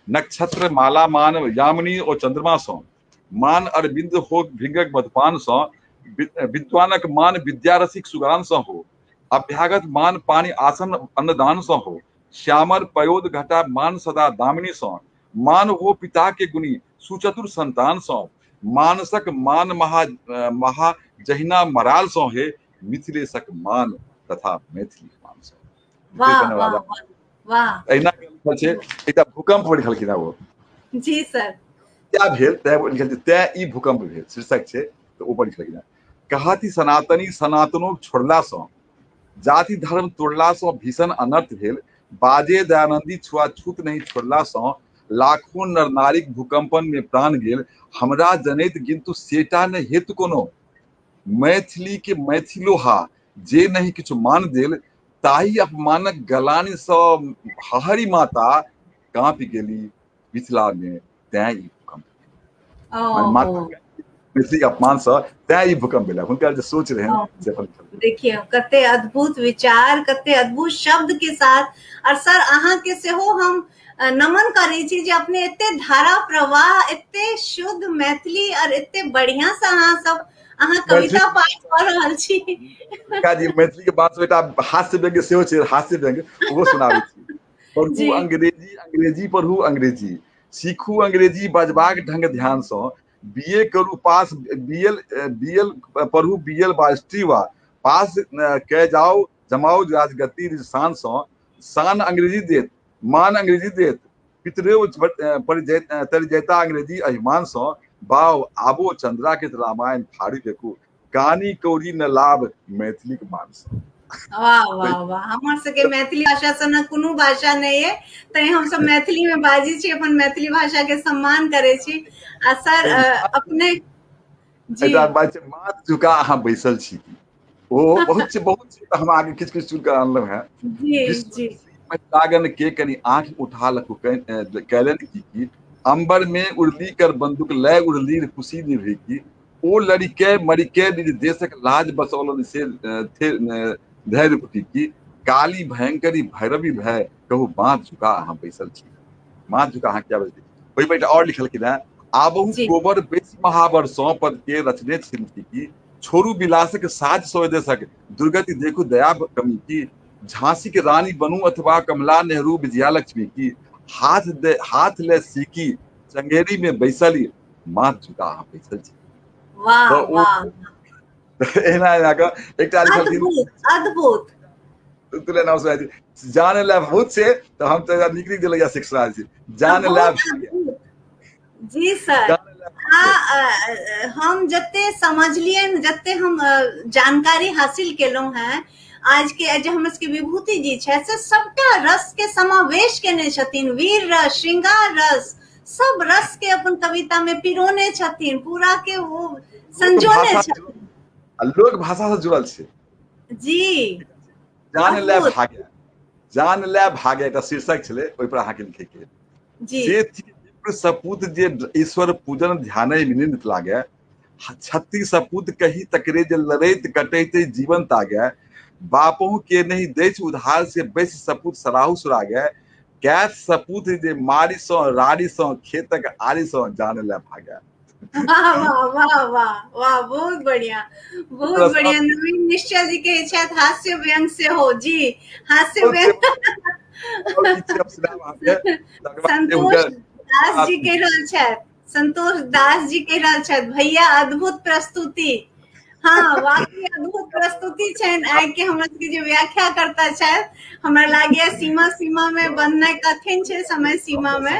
नक्षत्र माला मान यामिनी और चंद्रमा सँ, मान अरविंद हो भृंगक मधुपान सँ, विद्वानक मान विद्या रसिक सुगान सँ हो, अभ्यागत मान पानी आसन अन्नदान सँ हो, श्यामर पयोद घटा मान सदा दामिनी सँ, मान हो पिता के गुणी सुचतुर संतान सँ, मानसक मान महा जहिना मराल सँ हे, मिथिलेशक मान तथा मैथिली मान सँ। वाह वाह वाह वाह। अहिना लिखल छै, एकटा भूकंप पर लिखलखिन है ओ, जी सर। क्या भेल तैं लिखल छै, तैं ई भूकंप भेल शीर्षक छै, तऽ ऊपर लिखलखिन है, कहती सनातनी सनातनो छोड़ला सँ, जाति धर्म तोड़ला सँ भीषण अनर्थ भेल, बाजे दयानंदी छुआछूत नहीं छोड़ला सँ, लाखों नर नारीक भूकंपन में प्राण गेल, हमरा जनैत किंतु सेटा न हेतु कोनो, मैथिली के मैथिलोहा जे नहीं किछु मान देल, ताही अपमानक गलानी सँ हहरी माता काँपि गेली मिथिला में, तैं ई भूकंप। माने ओहो माता मैथिली अपमान सँ तैं ई भूकंप भेलै, हुनकर जे सोच रहनि से अपन देखिए कते अद्भुत विचार, कते अद्भुत शब्द के साथ। और सर अहाँ के सेहो हम नमन करै छी जे अपने एते धारा प्रवाह, एते शुद्ध मैथिली और एते बढ़िया से अहाँ कविता पाठ कऽ रहल छी। जी मैथिली के बात एकटा हास्य व्यंग्य सेहो छै, हास्य व्यंग्य ओहो सुनाबै छी। पढ़ू जी अंग्रेजी, अंग्रेजी पढ़ू अंग्रेजी, सीखू अंग्रेजी बजबाक ढंग ध्यान सँ, बीए करू पास, बीएल पढ़ू बीएल वा हिस्ट्री वा पास कए जाओ जमाओ राजगद्दी शान सँ, शान अंग्रेजी देत मान अंग्रेजी देत, पितरेव तरिजैता अंग्रेजी अभिमान सँ, बाव आबो चंद्रा के रामायण फाड़ी देखू, कानी कौड़ी न लाभ मैथिलीक मान सँ। वाह वाह वाह। हमर सबके मैथिली भाषा से न कोनो भाषा नहीं है, तैं हम सब मैथिली में बाजी छी, अपन मैथिली भाषा के सम्मान करे छी। आ सर अपने जी एकटा बात छै, माथ झुका अहाँ बैसल छी, ओ बहुत छै हम आगे किछु किछु चुन कर अनलहुँ हैं। जी विश्व जी लागन के कनि आंख उठा लखु कैलन की, अंबर में उड़ली कर बंदूक लय उड़ली खुशी निभे की, ओ लड़िके मरिके निज देशक लाज बसौलन से थे धैर्य कुटी की, काली भयंकरी भैरवी भय कहू माथ झुका अहाँ बैसल छी, माथ झुका अहाँ क्या बैसल। ओहि पर और लिखलखिन है, आबहु जी गोबर बेच महावर सौ पद के रचने छिन्ती की, छोरू विलासक साज स्वदेशक दुर्गति देखू दया कमी की, झांसी की रानी बनू अथवा कमला नेहरू विजया लक्ष्मी की, हाथ ले सीकी चंगेरी में बैसली, माथ झुका अहाँ बैसल छी। वाह तऽ ओ वाह एना एना कऽ एकटा लिखलखिन, अद्भुत अद्भुत। तुले नाम सुनाई दी, जान ले बहुत से तो हम तो निक निक दिलैया शिक्षा छी, जान ले बहुत भाग्य, अद्भुत जी सर। जान ले भाग्य। हम जते समझलिए, जते हम जानकारी हासिल केलहुं हैं, आज के जे हमर सबके विभूति जी छै से सबटा रस के समावेश केने छथिन, वीर रस, श्रृंगार रस, सब रस के अपन कविता में पिरोने छथिन, पूरा के वो संजोने छथिन। लोक भाषा से जुड़ल छै। जी जान ले अद्भुत। भाग्य, जान ले भाग्य एकटा शीर्षक छलै, ओहि पर अहाँके लिखे के जी से विप्र सपूत जे ईश्वर पूजन ध्यान विनिंद लागे, छत्ती सपूत कही तकरे जे लड़ैत कटैत जीवन तागे, बापहु के नहीं दैछ उधार से बैस सपूत सराहु सुरागे, कैथ सपूत जे मारी सँ रारी सँ खेतक आरी सँ जान ले भागे। वाह वाह वाह वाह वाह, बहुत बढ़िया बहुत बढ़िया। नवीन निश्चय जी के छथि हास्य व्यंग से हो जी, हास्य व्यंग। संतोष दास जी कह रहल छथि, संतोष दास जी कह रहल छथि, भैया अद्भुत प्रस्तुति। हाँ, वाकई अद्भुत प्रस्तुति छनि। आइ के हमरा सबके जे व्याख्या करता छथि, हमरा लागैया सीमा सीमा में बंधनाइ कठिन छै, समय सीमा में।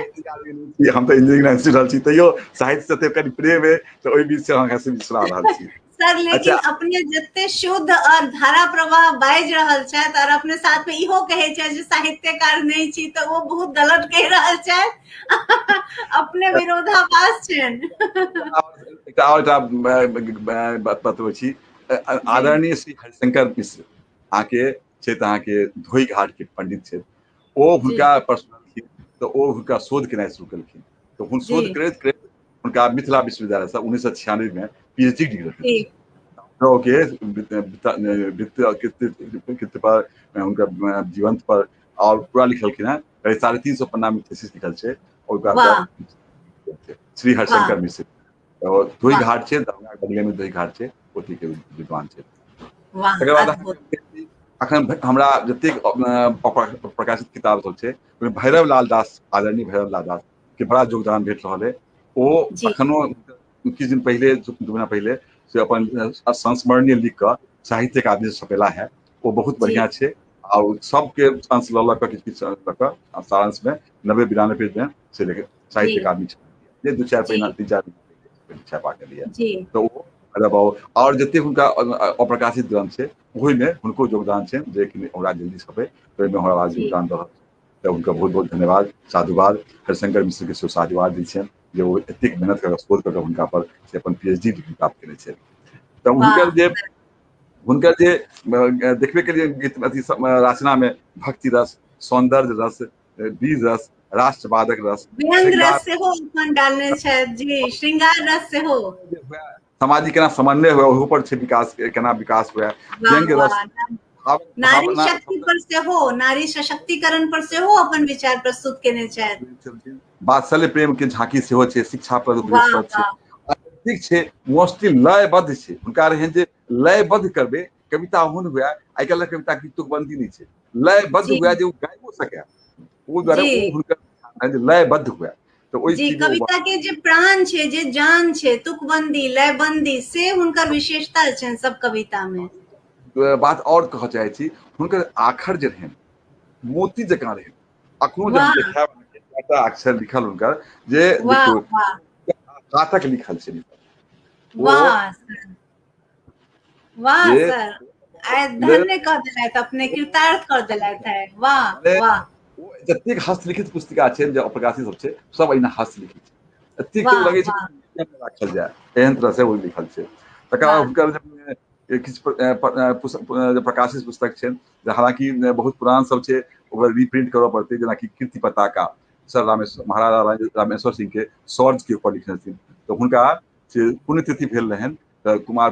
हम तो इंजीनियरिंग लाइन से रहल छी, तैयो साहित्य से ते कनि प्रेम है, तो ओहि बीच से अहाँ से सुना रहल छी। सर लेकिन अच्छा, अपने जते शुद्ध और धारा प्रवाह बाजि रहल छथि और अपने साथ में इहो कहे छै जे साहित्यकार नहीं छी, तो वो बहुत गलत कह रहल छथि। अपने विरोधाभास छनि। एकटा और बतबै छी, आदरणीय श्री हरिशंकर मिश्र अहाँके छथि, अहाँके धोई घाट के पंडित छथि। ओ हुनका प्रश्न तो ओ हुनका शोध केनाइ शुरू केलखिन, तो हुन शोध करैत करैत हुनका मिथिला विश्वविद्यालय से 1996 में पीएचडी डिग्री भेटल। के कृत्य पर उनका जीवंत पर और पूरा लिखलखिन है, 350 पन्ना में थीसिस लिखल छै। और श्री हरिशंकर मिश्र और धोई घाट छै, दरभंगा बगले में धोई घाट छै, ओती के विद्वान छै। तकर बाद अखन हमरा जतेक प्रकाशित किताब सब छै, भैरव लाल दास, आदरणीय भैरव लाल दास के बड़ा योगदान भेट रहल है। ओ अखनो किछु दिन पहले, 2 महीना पहले से अपन संस्मरणीय लिख कर साहित्य अकादमी से छपेला है। वो बहुत बढ़िया छै और सबके अंश लऽ के किछु लऽ के सारांश में 90-92 पेज में से लेके साहित्य अकादमी ये 2-4 महीना 3-4 छपा के लिए। तो वो और जते हुनका अप्रकाशित ग्रंथ छै, ओहि में हुनको योगदान छै, जे कि हमरा जल्दी छपे, तो ओहि में हमरा योगदान रहल। तो उनका बहुत बहुत धन्यवाद, साधुवाद। हरिशंकर मिश्र के सेहो साधुवाद दै छियनि, जे वो एतेक मेहनत कर शोध कर हुनका पर से अपन पीएचडी डिग्री प्राप्त केने छै। तो हुनकर जे देखबे के लिए गीत अथी रचना में भक्ति रस, सौंदर्य रस, वीर रस, राष्ट्रवादक रस, व्यंग रस से हो अपन डालने छै जी, श्रृंगार रस से हो, सामाजिक केना समन्वय हुआ, ओहो पर छै विकास, केना विकास हुआ, व्यंग रस, नारी शक्ति पर से हो, नारी सशक्तिकरण पर से हो अपन विचार प्रस्तुत केने छथि। वात्सल्य प्रेम के झांकी सेहो छै, शिक्षा पर उपदेश पर छै, ठीक छै। मोस्टली लयबद्ध छै, हुनका रहे जे लयबद्ध करबे कविता ओहन हुआ। आइ काल्हि कविता की तुकबंदी नहीं छै, लयबद्ध हुआ जे गाइबो सके, वो द्वारा वो हुनकर लयबद्ध हुआ। तो ओइ जी, कविता के जे प्राण छै, जे जान छै, तुकबंदी, लयबंदी से हुनकर विशेषता छै सब कविता में। बात और कह चाहे छी, हुनकर आखर जे रहन मोती जकाँ रहन, अखनो जब देखाब अक्षर लिखल हुनकर जे देखियो कातक लिखल छै। वाह सर, वाह सर, धन्य कह देलथि, अपने कृतार्थ कर देलथि है। वाह वाह, जतेक हस्तलिखित पुस्तिका छै जे प्रकाशित सब छै, सब एहिना हस्तलिखित छै, एतेक लगे छै राखल जाय, एहन तरह से वो लिखल छै। तकर बाद हुनकर किछु प्रकाशित पुस्तक छै, हालांकि बहुत पुरान सब छै, ओकर रीप्रिंट करऽ पड़तै, जेना कि कीर्ति पताका सर महाराजा रामेश्वर सिंह के सौर्य के ऊपर लिखने छथिन। तो हुनका से पुण्यतिथि भेल रहन, तो कुमार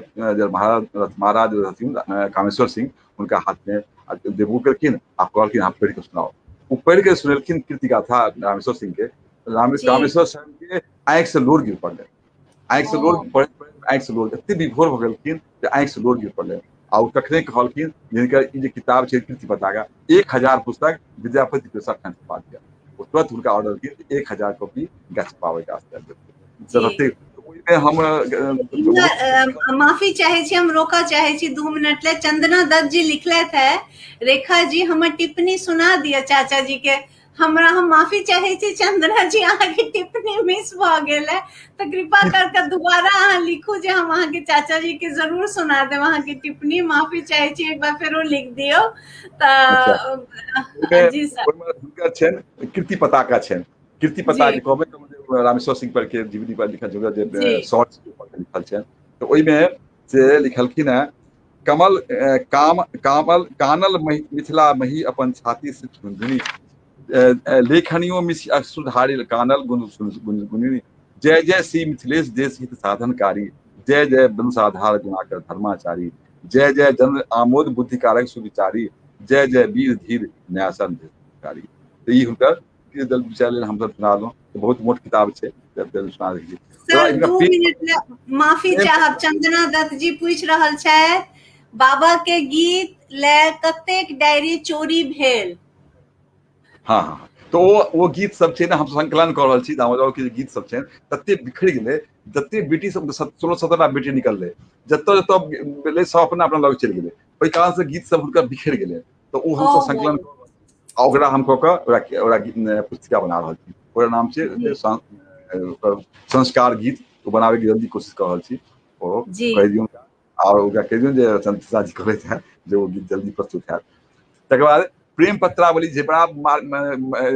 महाराज रहथिन कामेश्वर सिंह, उनका हाथ में देबू केलखिन, आप कहलखिन आप पढ़ के सुनाओ। वो पढ़ के सुनेलखिन कीर्ति गाथा रामेश्वर सिंह के। कामेश्वर सिंह के आंखि से लोर गिर पड़ले, आंखि से लोर आंखि से लोर एते विभोर हो गेलखिन जे आंखि से लोर गिर पड़ले। आ ओ तखने कहलखिन जिनकर ई जे किताब छै कीर्ति पताका, 1000 पुस्तक विद्यापति प्रसाद खान छपा दिया। वो तुरंत हुनका ऑर्डर किए 1000 कॉपी छपावे के वास्ते। हम माफी चाहे छी, हम रोका चाहे छी 2 मिनट ले। चंदना दत्त जी लिखलथि है, रेखा जी हमर टिप्पणी सुना दिया चाचा जी के। हमरा हम माफी चाहे छी चंदना जी, अहाँ के टिप्पणी मिस भ गेल है, तो कृपा करके दोबारा अहाँ लिखू जे हम अहाँ के चाचा जी के जरूर सुना देब अहाँ के टिप्पणी। माफी चाहे छी, एक बार फेरो लिख दियो। जी सर, हुनकर छन कीर्ति पताका छन, कीर्ति पताका कहबे रामेश्वर सिंह पर के जीवनी पर लिखल जगह जे शॉर्ट्स पर लिखल छन। तो ओइ में से लिखलखिन है, कमल कामल कानल मिथिला मही अपन छाती से झुनझुनी, लेखनियों मिस अश्रुधारिल कानल गुनगुनी, जय जय श्री मिथिलेश देश हित साधनकारी, जय जय वंशाधार गुणाकर धर्माचारी, जय जय जन आमोद बुद्धिकारक सुविचारी, जय जय वीर धीर न्यायकारी। तो ई हुनकर दल विचार लेल हम सब सुना दो, तो बहुत मोट किताब छै, सुना दीजिए सर। 2 मिनट माफी चाहब, चंदना दत्त जी पूछ रहल छै, बाबा के गीत ले कतेक डायरी चोरी भेल। हाँ हाँ, तो तो वो गीत सब छै ने हम संकलन कर रहल छी दामोदर के गीत सब छै तते बिखर गेलै, जते बेटी सब 16-17 बेटी निकललै, जतऽ जतऽ सब अपना अपना लग चलि गेलै, ओहि कारण से गीत सब हुनकर बिखर गेलै। तो वो हम सब ओहो संकलन आ ओकरा हम कऽ कऽ ओकरा पुस्तिका बना रहल छी, ओकर नाम छै जी संस्कार गीत, वो बनावे के जल्दी कोशिश कर रहल छी। ओ जी कहि दियौ और ओकरा कहि दियौ जे संतोषा जी करैत है जे वो गीत जल्दी प्रस्तुत हैत। तकर बाद प्रेम पत्रावली जे बड़ा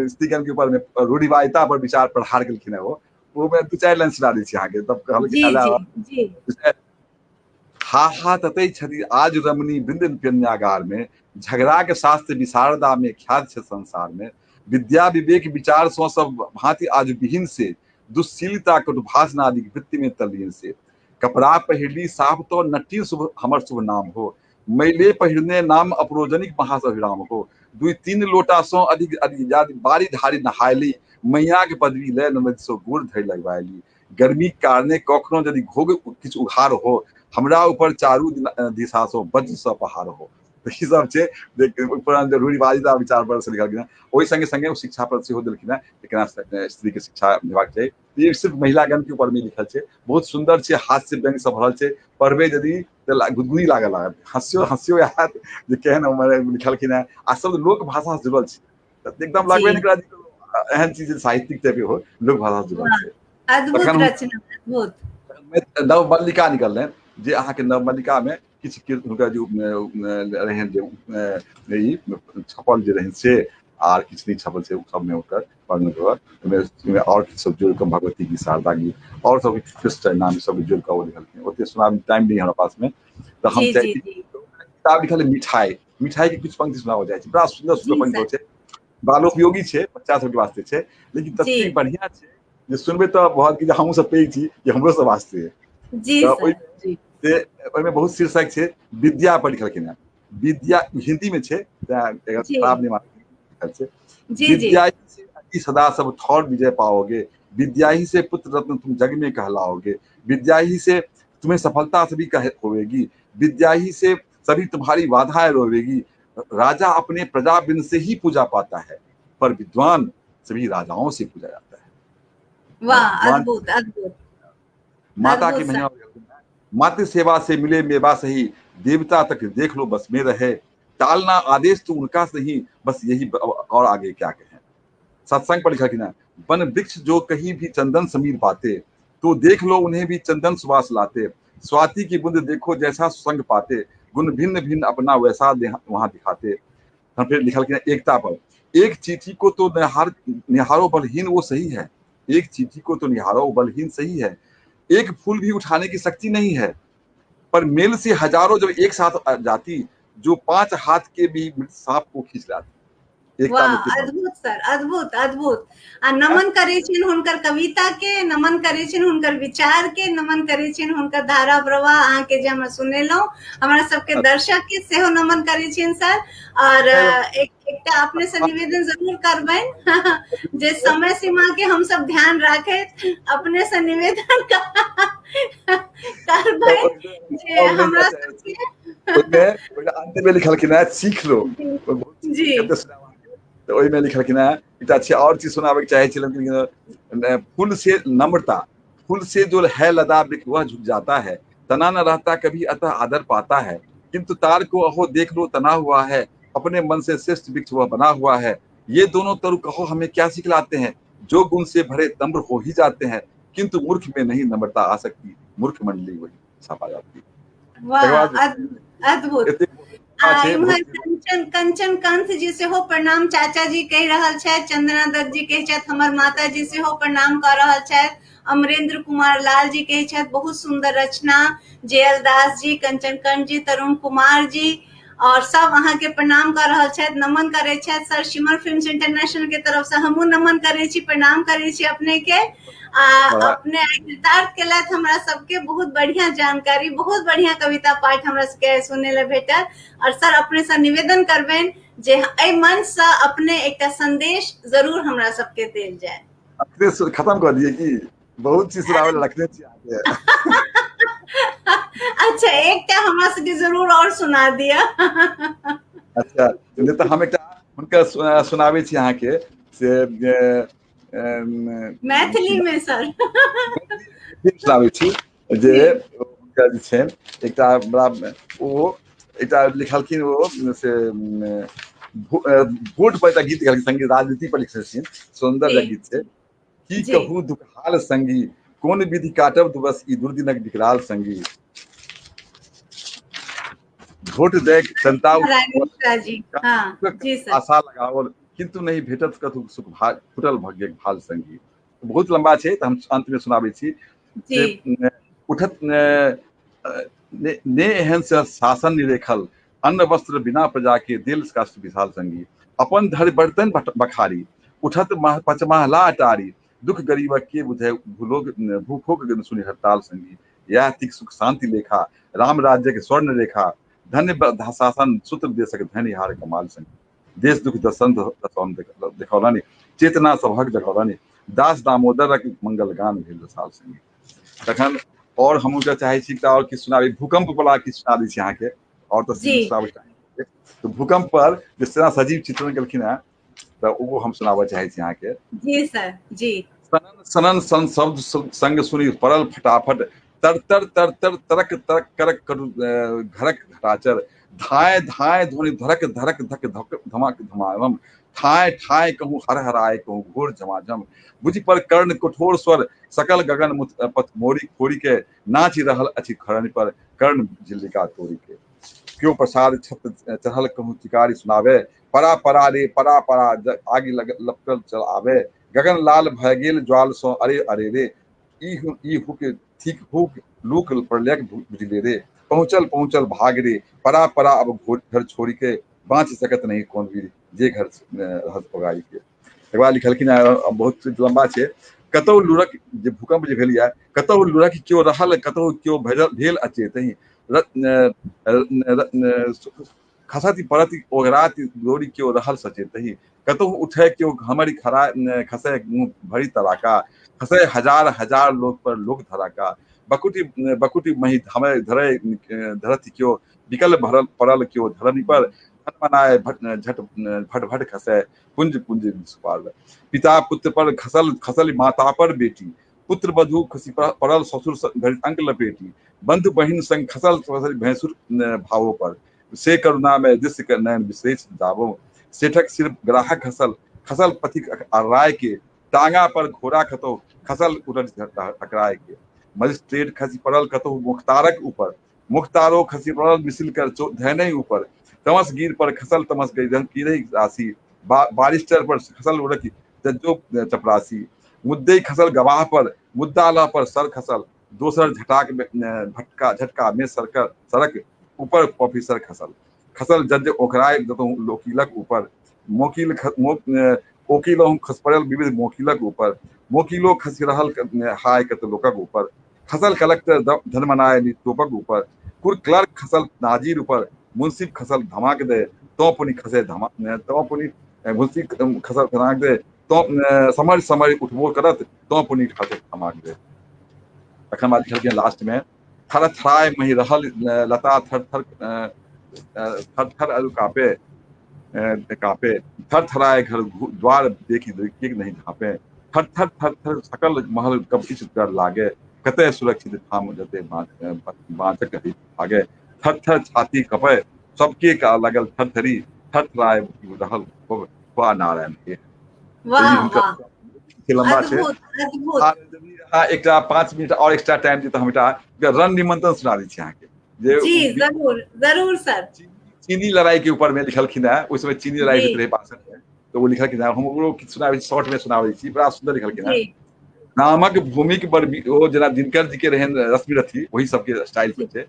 स्त्रीगण के ऊपर में रूढ़िवादिता पर विचार प्रहार केलखिन है, वो मैं 2-4 लाइन सुना दै छी अहाँके, तब कहबै कि जी जी अला जी हा हा ततै छथि आज रमणी वृंद प्यन्यागार में, झगड़ा के शास्त्र विशारदा में ख्यात छै संसार में, विद्या विवेक विचार सो सब भांति आज विहीन से, दुश्शीलता कटुभाष नादि वृत्ति में तल्लीन से, कपड़ा पहिरली साफ तो नटी शुभ हमर शुभ नाम हो, मैले पहिरने नाम अपरोजनिक महासभिराम हो, 2-3 लोटा सो अधिक बारी धारी नहायली, मैया के पदवी ले नमद सो गोड़ धरि लगवायली, गर्मी के कारणे कखनो यदि घोग किछु उघार हो, हमरा ऊपर चारू दिशा सो वज्र स पहाड़ हो। तो ई सब छै जे रूढ़िवादिता विचार पर से लिखलखिन। ओहि संगे संगे ओ शिक्षा पर सेहो देलखिन है, एकरा स्त्री के शिक्षा देबाक चाही। ये सिर्फ महिला गण के ऊपर में लिखल छै, बहुत सुंदर छै, हास्य व्यंग सब भरल छै, पढ़बै यदि तऽ गुदगुदी लागल लागत, हंसियो आयत जे केहन लिखलखिन है, आ सब लोक भाषा से जुड़ल छै, तऽ एकदम जी लगबे नहीं करा एहन चीज साहित्यिक टाइप के हो, लोक भाषा से जुड़ल वाह, छै। अद्भुत तखन रचना, अद्भुत। नवमल्लिका निकललै, जे अहाँके नवमल्लिका में किछु हुनकर जे रहन जे ई छपल जे रहन से, आर किछु नहीं छपल छै, सब में ओकर वर्णन और किछु सब जोड़ कऽ भगवती की शारदा गीत और सब कृष्ण नाम सब जोड़ कऽ वो लिखलखिन। ओते सुनाब टाइम नहीं हमरा पास में, तो हम जी जी चाहती जी किताब लिखल है मिठाई, मिठाई के कुछ पंक्ति सुनाओ जाए छै, बड़ा सुंदर सुंदर जी पंक्ति सर छै, बालोपयोगी छै, बच्चा सबके वास्ते छै, लेकिन जी ततेक बढ़िया छै जे सुनबै तऽ बहुत कि हमहूँ सब पैघ छी कि हमरो सब वास्ते है। जी तऽ सर जी ओहिमे बहुत शीर्षक छै, विद्या पर लिखलखिन है, विद्या हिंदी में छै, अगर जी खराब नहीं मानल छै, जी जी विद्या ही से अति सदा सब थौर विजय पाओगे, विद्या ही से पुत्र रत्न तुम जग में कहलाओगे, विद्या ही से तुम्हें सफलता सभी का होगी, विद्या ही से सभी तुम्हारी बाधाएं रोवेगी, राजा अपने प्रजा बिन से ही पूजा पाता है, पर विद्वान सभी राजाओं से पूजा जाता है। वाह, विद्वान अद्भुत अद्भुत माता की अद्भुत सर। महिमा, मातृ सेवा से मिले मेवा सही, देवता तक देख लो बस में रहे, टालना आदेश तो उनका सही, बस यही और आगे क्या कहें। सत्संग पर लिखा कि ना, वन वृक्ष जो कहीं भी चंदन समीर पाते, तो देख लो उन्हें भी चंदन सुवास लाते, स्वाति की बूंद देखो जैसा संग पाते, गुण भिन्न भिन्न अपना वैसा वहां दिखाते। हम फिर लिखा कि एकता पर, एक चींटी को तो निहारो बलहीन वो सही है, एक चींटी को तो निहारो बलहीन सही है, एक फूल भी उठाने की शक्ति नहीं है, पर मेल से हजारों जब एक साथ जाती, जो 5 हाथ के भी सांप को खींच लाती। एकता में वाह, कितना अद्भुत सर, अद्भुत अद्भुत। आ नमन करै छिन हुनकर कविता के, नमन करै छिन हुनकर विचार के, नमन करै छिन हुनकर धारा प्रवाह अहाँ के जे हम सुनेलहुँ, हमरा सबके दर्शक के सेहो नमन करै छिन सर। और एकटा अपने से निवेदन जरूर करबनि जे समय सीमा के हम सब ध्यान राखैत अपने से निवेदन करबै जे हमरा सबके अंत में लिखलखिन है सीख लो, जी तो ओहि में लिखलखिन है एकटा छै और चीज सुनाबे के चाहे छलन, फूल से नम्रता, फूल से जो है लदा वृक्ष वह झुक जाता है, तना न रहता कभी अतः आदर पाता है, किंतु तार को अहो देख लो तना हुआ है, अपने मन से श्रेष्ठ वृक्ष वह बना हुआ है, ये दोनों तरु कहो हमें क्या सिखलाते हैं, जो गुण से भरे तम्र हो ही जाते हैं, किंतु मूर्ख में नहीं नम्रता आ सकती, मूर्ख मंडली वही छापा जाती। वाह, अद्भुत। इम्हर कंचन कंचन कंठ जी सेहो प्रणाम चाचा जी कहि रहल छथि, चंदना दत्त जी कहै छथि हमर माता जी सेहो प्रणाम कऽ रहल छथि, अमरेंद्र कुमार लाल जी कहै छथि बहुत सुंदर रचना, जेएल दास जी, कंचन कंठ जी, तरुण कुमार जी और सब अहाँ के प्रणाम कर रहल छथि, नमन करे छथि सर। शिमर फिल्म्स इंटरनेशनल के तरफ से हमहूँ नमन करे छी, प्रणाम करे छी अपने के। अपने कृतार्थ केलथि हमरा सबके, बहुत बढ़िया जानकारी, बहुत बढ़िया कविता पाठ हमरा सबके सुने ले भेटल। और सर अपने से निवेदन करबनि जे एहि मंच से अपने एकटा संदेश जरूर हमरा सबके देल जाय। अपने खत्म कर दिए कि बहुत चीज सुनावे रखने छी आगे। अच्छा एकटा हमरा सबके जरूर और सुना दिया। अच्छा नहीं तो हम एकटा हुनकर सुनावे छी अहाँ के, से मैथिली में सर सुनाबै छी जे हुनका जे छै एकटा बड़ा ओ एकटा लिखलखिन ओ से वोट पर एकटा गीत लिखलखिन, संगीत राजनीति पर लिखलखिन, सुंदर जी गीत छै। की जी कहूँ दुखहाल संगी, कोन विधि काटब दिवस ई दुर्दिनक विकराल संगी। वोट दै जनता नारायण मिश्रा जी, हाँ जी सर आशा लगाओल, किंतु नहीं भेटत कतहु सुख फुटल भाग्यक भाल संगी। बहुत लंबा छै तऽ हम अंत में सुनाबै छी जी जे उठत ने एहन से शासन निरेखल, अन्न वस्त्र बिना प्रजा के दिल कष्ट विशाल संगी। अपन धर बर्तन बखारी, उठत पचमहला अटारी, दुख गरीबक के बुझे भूखोक सुनि हड़ताल संगी। यह तिक सुख शांति लेखा, राम राज्य के स्वर्ण रेखा, धन्य शासन सूत्र देशक धन्य हार कमाल संगी। देश दुख दसन देखौलनि, चेतना सभक देखौलनि, दास दामोदरक मंगल गान भेल साल संगी। तखन और हम हुनका चाहे छी और किछु सुनाबी, भूकंप वाला किछु सुना दै छी अहाँके, और तो जी सुनाबे तो भूकंप पर जिस तरह सजीव चित्रण केलखिन है तो वो हम सुनाबे चाहे छी अहाँके। जी सर जी। सनन सनन सन शब्द संग सुनी पड़ल फटाफट, तर तर तर तर तरक तरक करक करू घरक घटाचर, धाय धाय ध्वनि धरक धरक धक धक धमक धमाधम, ठाय ठाय कहूँ हर हराय कहूँ घोर झमाझम, बुझ पर कर्ण कठोर स्वर सकल गगन पथ मोरी खोरी के, नाचि रहल अछि खरन पर कर्ण झिल्लिका तोरी के। क्यों प्रसाद छत चढ़ल कहूँ चिकारी सुनावे, परा परा रे परा परा आगे लपकल चल आवे, गगन लाल भय गेल ज्वाल सो अरे अरे रे, ई हुक ठीक हुक लूक प्रलयक बुझले रे, पहुंचल पहुंचल भाग रे परा परा अब घर छोड़ी के, बाँच सकत नहीं कौन वीर जे घर रहत पगाई के। एक बार लिखलखिन बहुत लंबा छै, कतौ लुरक जे भूकंप जे भेल यऽ, कतौ लुरक क्यों रहल कतौ क्यों भेल अचेतहि, खसती पड़ती ओघराती डोरी क्यों रहल सचेतहि, कतहु उठे क्यों हमरी खरा खसे मुंह भरी तराका, खसे हजार हजार लोग पर लोग धराका, बकुटी बकुटी मही हमें धरे धरती क्यों विकल भरल पड़ल क्यों धरनी पर, मनाए झट भट भट खसे पुंज पुंज सुपाल, पिता पुत्र पर खसल खसल माता पर बेटी, पुत्र वधू खसी पड़ल ससुर घर अंक लपेटी, बंधु बहिन संग खसल भैंसुर भावों पर, से करुणा में दृश्य कर नयन विशेष दावो, सेठक सिर ग्राहक खसल खसल पथिक राय के, टांगा पर घोड़ा खतो खसल उड़न टकराए के, मजिस्ट्रेट खसी पड़ल कतो मुख्तारक ऊपर, मुख्तारो खसी पड़ल मिसिल कर धैने ऊपर, तमस गिर पर खसल तमस गई कीरई राशि, बारिस्टर पर खसल उड़क जज्जो चपरासी, मुद्दे खसल गवाह पर मुद्दा ला पर सर खसल, दोसर झटाक भटका झटका में सरकर सड़क ऊपर ऑफिसर खसल, खसल जज ओखराय वकीलक ऊपर, मोकिल ओकिलो खस पड़ल विविध मोकिलक ऊपर, मोकिलो खस रहल हाय कत लोकक ऊपर, खसल कलेक्टर धर्मनाय तोपक ऊपर, कुर क्लर्क खसल नाजीर ऊपर, मुंसिफ खसल धमाक दे तो पुनी खसे धमाक तो पुनी मुंसिफ खसल धमाक दे तो समर समर उठबो करत तो पुनी खसे धमाक दे। तखन बाद लिखल लास्ट में, थर थराय मही रहल लता थर थर थर थर अरु कापे कापे, थर थराए घर द्वार देखी देखी नहीं झाँपे, थर थर थर थर सकल महल कब इस डर लागे, कते सुरक्षित थाम जते बाँचक आगे, थर थर छाती कपे सबके का लगल थर थरी, थर थराए रहल हुआ नारायण के। वाह वाह, लंबा छै अद्भुत अद्भुत। एकटा 5 मिनट और एक्स्ट्रा टाइम दी तो हम रन निमंत्रण सुना दी छी अहाँके, जी जरूर जरूर सर। चीनी लड़ाई के ऊपर में लिखलखिन है, उस समय चीनी लड़ाई होते रहे 62 में, तो वो लिखलखिन है, हम ओकरो सुनाबे शॉर्ट में सुनाबे छी, बड़ा सुंदर लिखलखिन है। रामक भूमिक बड़वीर, ओ जना दिनकर जी के रहन रश्मिरथी वही सबके स्टाइल पर छै,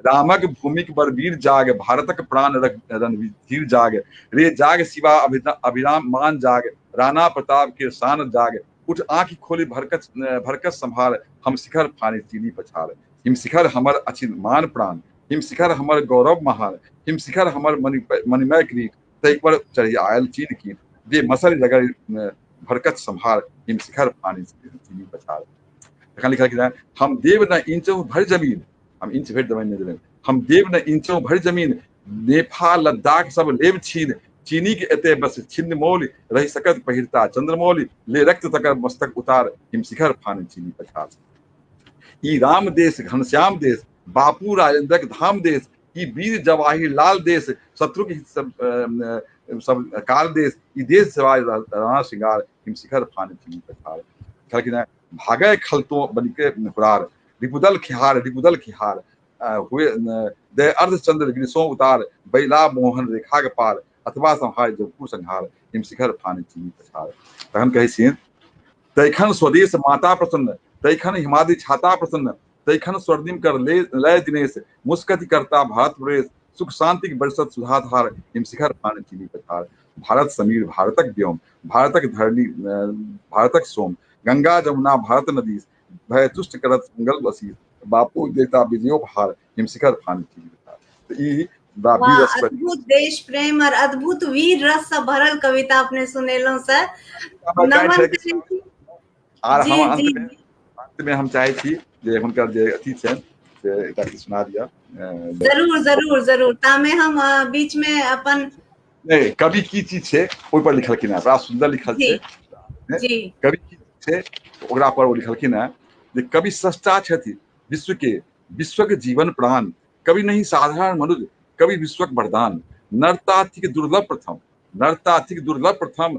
रामक भूमिक बड़वीर जाग भारतक प्राण रणधीर जाग, रे जाग शिवा अभिराम मान जाग, राणा प्रताप के शान जाग, उठ आंख खोली भरकस संभार, हम शिखर फानी चीनी पछाड़, हिम शिखर हमर अचिन मान प्राण, हिम शिखर हमर गौरव महान, हिम शिखर हमर मणिमय किरीट, तै पर चढ़ी आयल चीन की, दे मसल जगर भरकत संभार, हिम शिखर फानी चीनी पछाड़। तखन लिखल है, हम देव न इंचो भर जमीन, हम इंच भर जमीन नहीं देवें, हम देव न इंचो भर जमीन, नेपाल लद्दाख सब लेव छीन, चीनी के एते बस छिन्न मोल रही सकत पहिरता चंद्रमौली ले रक्त तकर मस्तक उतार हिम शिखर फान चीनी पछाड़ ई राम देश घनश्याम देश बापू राजेंद्र धाम देश ई वीर जवाहिर लाल देश शत्रु की सब काल देश ई देश सवाय राणा श्रृंगार हिम शिखर फान चीनी पछाड़ खलकिन भागे खलतो बनिके हुरार रिपुदल खिहार हुए दे अर्ध चंद्र गिरिशों उतार बैला मोहन रेखा के पार अथवा संहार जबकू संहार हिम शिखर फान चीनी पछाड़ तहन कहै छी तैखन स्वदेश माता प्रसन्न तैखन हिमादि छाता प्रसन्न तैखन स्वर्णिम कर लय दिनेश मुस्कति करता भारत प्रवेश सुख शांति बरसत सुधाधार हिम शिखर फान चीनी पछाड़ भारत समीर भारतक व्योम भारतक धरणी भारतक सोम गंगा जमुना भारत नदी भय तुष्ट करत मंगल वसी बापू देता विजयो भार हिम शिखर फान चीनी पछाड़ तो ई अद्भुत देश प्रेम और अद्भुत वीर रस से भरल कविता अपने सुनेलो सर नमन आर हम अंत में हम चाहे छी जे हुनकर जे अथी छै से एकटा सुना दिया जरूर तामे हम बीच में अपन नहीं कवि की चीज छै ओइ पर लिखलखिन है बड़ा सुंदर लिखल छै जी कवि की छै ओकरा पर ओ लिखलखिन है जे कवि सृष्टा छथि विश्व के जीवन प्राण कवि नहीं साधारण मनुष्य कवि विश्वक वरदान नरताथिक दुर्लभ प्रथम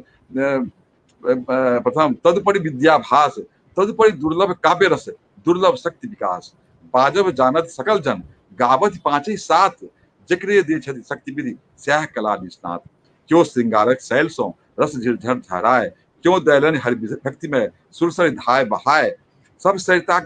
तदुपरि विद्याभास तदुपरि दुर्लभ काव्य रस दुर्लभ शक्ति विकास बाजब जानत सकल जन गावत पांचै सात जकरे दे छथि शक्ति विधि सह कला निष्णात क्यों श्रृंगारक शैल सो रस झिरझर झराय क्यों दैलन हर भक्ति में सुरसर धाय बहाय सब सरिता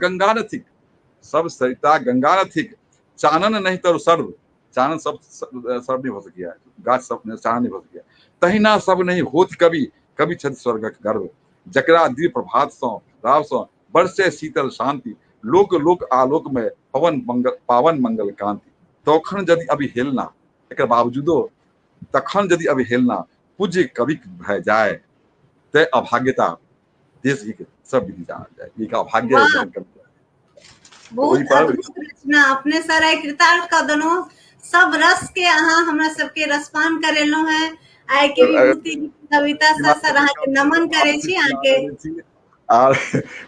गंगा नथिक चानन नहीं तरु सर्व चानन सब सर्व नहीं हो सकिया गाछ सब चानन नहीं हो सकिया तहिना सब नहीं होत कवि छथि स्वर्गक गर्व जकरा दिव्य प्रभात सो राव सो बरसे शीतल शांति लोक आलोक में पावन मंगल कांति तखन यदि अभिहेलना एकर बावजूदो तखन यदि अभिहेलना पूज्य कवि भय जाए ते अभाग्यता देश ही सब विधि जान जाए ये का अभाग्य बहुत अद्भुत रचना अपने सारा कृतार्थ का दोनों सब रस के अहाँ हमरा सबके रसपान करेलो है आय के विभूति कविता सर अहाँ के नमन करे छी अहाँ के और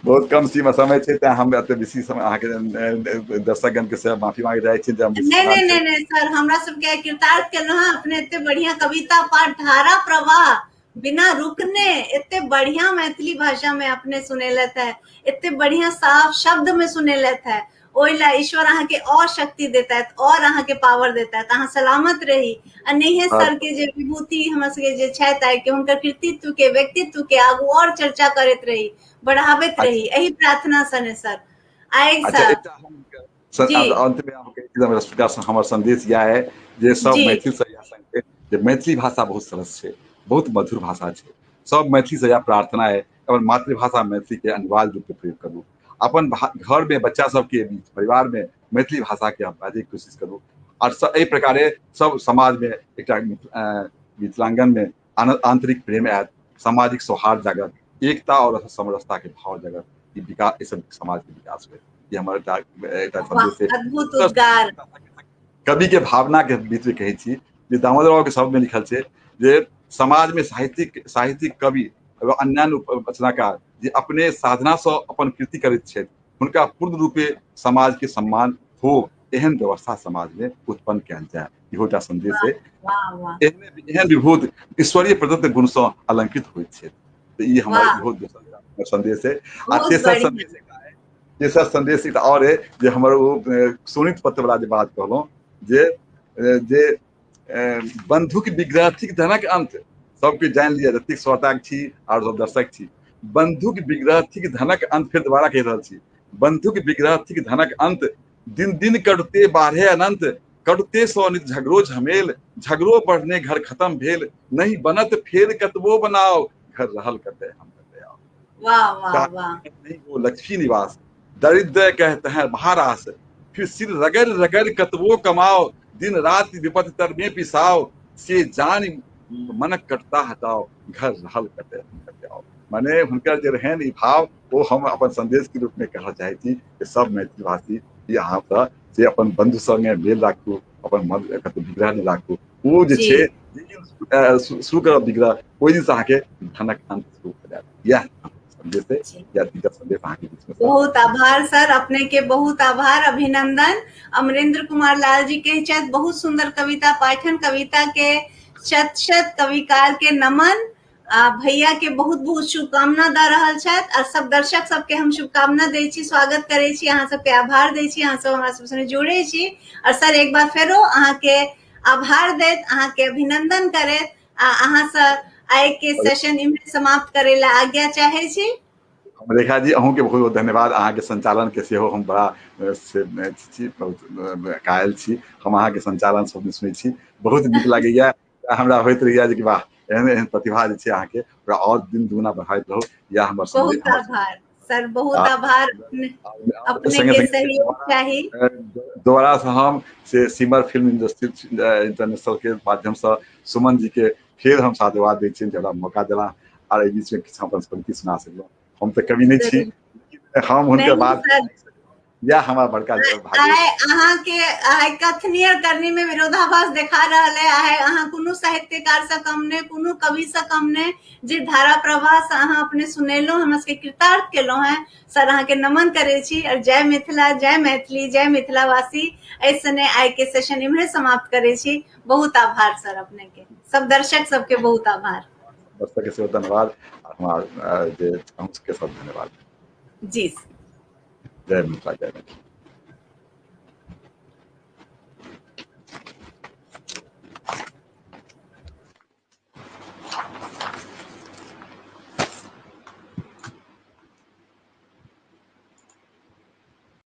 बहुत कम सीमा समय छै त हम एते बेसी समय अहाँ के दर्शकगण के से माफी मांग रहै छी जे नहीं सर हमरा सबके कृतार्थ केलो है अपने एते बढ़िया कविता पाठ धारा प्रवाह बिना रुकने इतने बढ़िया मैथिली भाषा में अपने सुने लेता है इतने बढ़िया साफ शब्द में सुने लेता है ओइला ईश्वर अहाँ के और शक्ति देता है और अहाँ के पावर देता है अहाँ सलामत रही अनेहे सर के जे विभूति हमरा सबके जे छैत आइ के हुनकर कृतित्व के व्यक्तित्व के आगू और चर्चा करत रही बढ़ावत रही यही प्रार्थना सने सर आइ सर अंत में हम एकदम हमर संदेश यह है जे सब मैथिल से या संग जे मैथिली भाषा बहुत सरस छै बहुत मधुर भाषा छै सब मैथिली से यह प्रार्थना है अपन मातृभाषा मैथिली के अनिवार्य रूप से प्रयोग करू अपन घर में बच्चा सबके बीच परिवार में मैथिली भाषा के बाजे के कोशिश करू और एहि प्रकारे सब समाज में एक मिथिलांगन में आंतरिक प्रेम आयत सामाजिक सौहार्द जागत एकता और समरसता के भाव जागत ये विकास इस समाज के विकास में ये हमारा अद्भुत उद्गार कवि के भावना के बीच में कहे छी जे दामोदर बाबू के शब्द में लिखल छै जे समाज में साहित्यिक कवि अन्य रचनाकार जे अपने साधना से अपन कृति करैत छथि हुनका पूर्ण रूपे समाज के सम्मान हो एहन व्यवस्था समाज में उत्पन्न कयल जाए इहोटा संदेश है एहन विभूत ईश्वरीय प्रदत्त गुण से अलंकृत होइत छै तो ये हमारा बहुत संदेश है आ तेसर संदेश एक और है जे हमर सुनित पत्र वाला जे बात कहलहुं जे बंधुक विग्रह थिक धनक अंत सबके जान लिया जतिक श्रोता छी और सब दर्शक छी बंधुक विग्रह थिक धनक अंत फिर दोबारा कह रहल छी बंधुक विग्रह थिक धनक अंत दिन दिन कटते बाढ़े अनंत कटते सो नित झगड़ो झमेल झगड़ो बढ़ने घर खत्म भेल नहीं बनत फेर कतबो बनाओ घर रहल कते हम कते आओ वाह वाह वाह नहीं वो लक्ष्मी निवास दरिद्र कहते हैं महारास फिर सिर रगड़ रगड़ कतबो कमाओ दिन रात विपत तर में पिसाओ से जान मनक कटता हटाओ घर रहल कते आओ माने हुनकर जे रहन ई भाव वो हम अपन संदेश के रूप में कहना चाहे छी कि सब मैथिली भाषी यहाँ पर जे अपन बंधु संगे मेल राखू अपन मन कतौ विग्रह नहीं राखू वो जे छे शुरू करब दिकरा ओहि दिन से अहाँके धनक अंत शुरू हो जायत। यह संदेश है, जी। या दिक्कत संदेश अहाँके बीच में बहुत आभार सर, अपने के बहुत आभार, अभिनंदन। अमरेंद्र कुमार लाल जी के चत बहुत सुंदर कविता पाठन, कविता के शत शत कविकार के नमन। भैया के बहुत बहुत शुभकामना द रहल छथि और सब दर्शक सबके हम शुभकामना दै छी, स्वागत करै छी, अहाँ सबके आभार दै छी, अहाँ सब हमरा सब संगे जुड़े छी। और सर एक बार फेरो अहाँ के आभार दैत, अहाँ के अभिनंदन करैत अहाँ से आइ के सेशन इम्हरे समाप्त करे ला आज्ञा चाहे छी। रेखा जी अहूँ के बहुत बहुत धन्यवाद। अहाँ के संचालन के सेहो हम बड़ा से बहुत कायल छी। हम अहाँ के संचालन सब सुनै छी, बहुत नीक लागैया। हमरा होइत रहैया जे वाह एहन एहन प्रतिभा जे छै अहाँके ओकरा और दिन दुगुना बढ़ाइत रहू। या हमर संदेश बहुत आभार सर, बहुत आभार। अपने संगे के संगे सहयोग चाही। दोबारा से हम से सिमर फिल्म इंडस्ट्री इंटरनेशनल के माध्यम से सुमन जी के फिर हम साधुवाद दै छियनि, जरा मौका देला और एहि बीच में किछु अपन पंक्ति सुना सकलहुँ। हम तो कवि नहीं छी, हम हुनकर नहीं बात सर, या हमारा बड़का भाग्य अहाँ के कथनी और करनी में विरोधाभास देखा रहा है। अहाँ कोनो साहित्यकार से कम ने, कोनो कवि से कम ने, जे धारा प्रवाह से अहाँ अपने सुनेलो, हमरा सबके कृतार्थ केलो है सर। अहाँ के नमन करे छी और जय मिथिला, जय मैथिली, जय मिथिलावासी। ऐसने आइ के सेशन इम्हरे समाप्त करे छी। बहुत आभार सर अपने के, सब दर्शक सबके बहुत आभार। दर्शक के सेहो धन्यवाद, हमारे सब धन्यवाद जी जय मिथिला, जय मैथिली।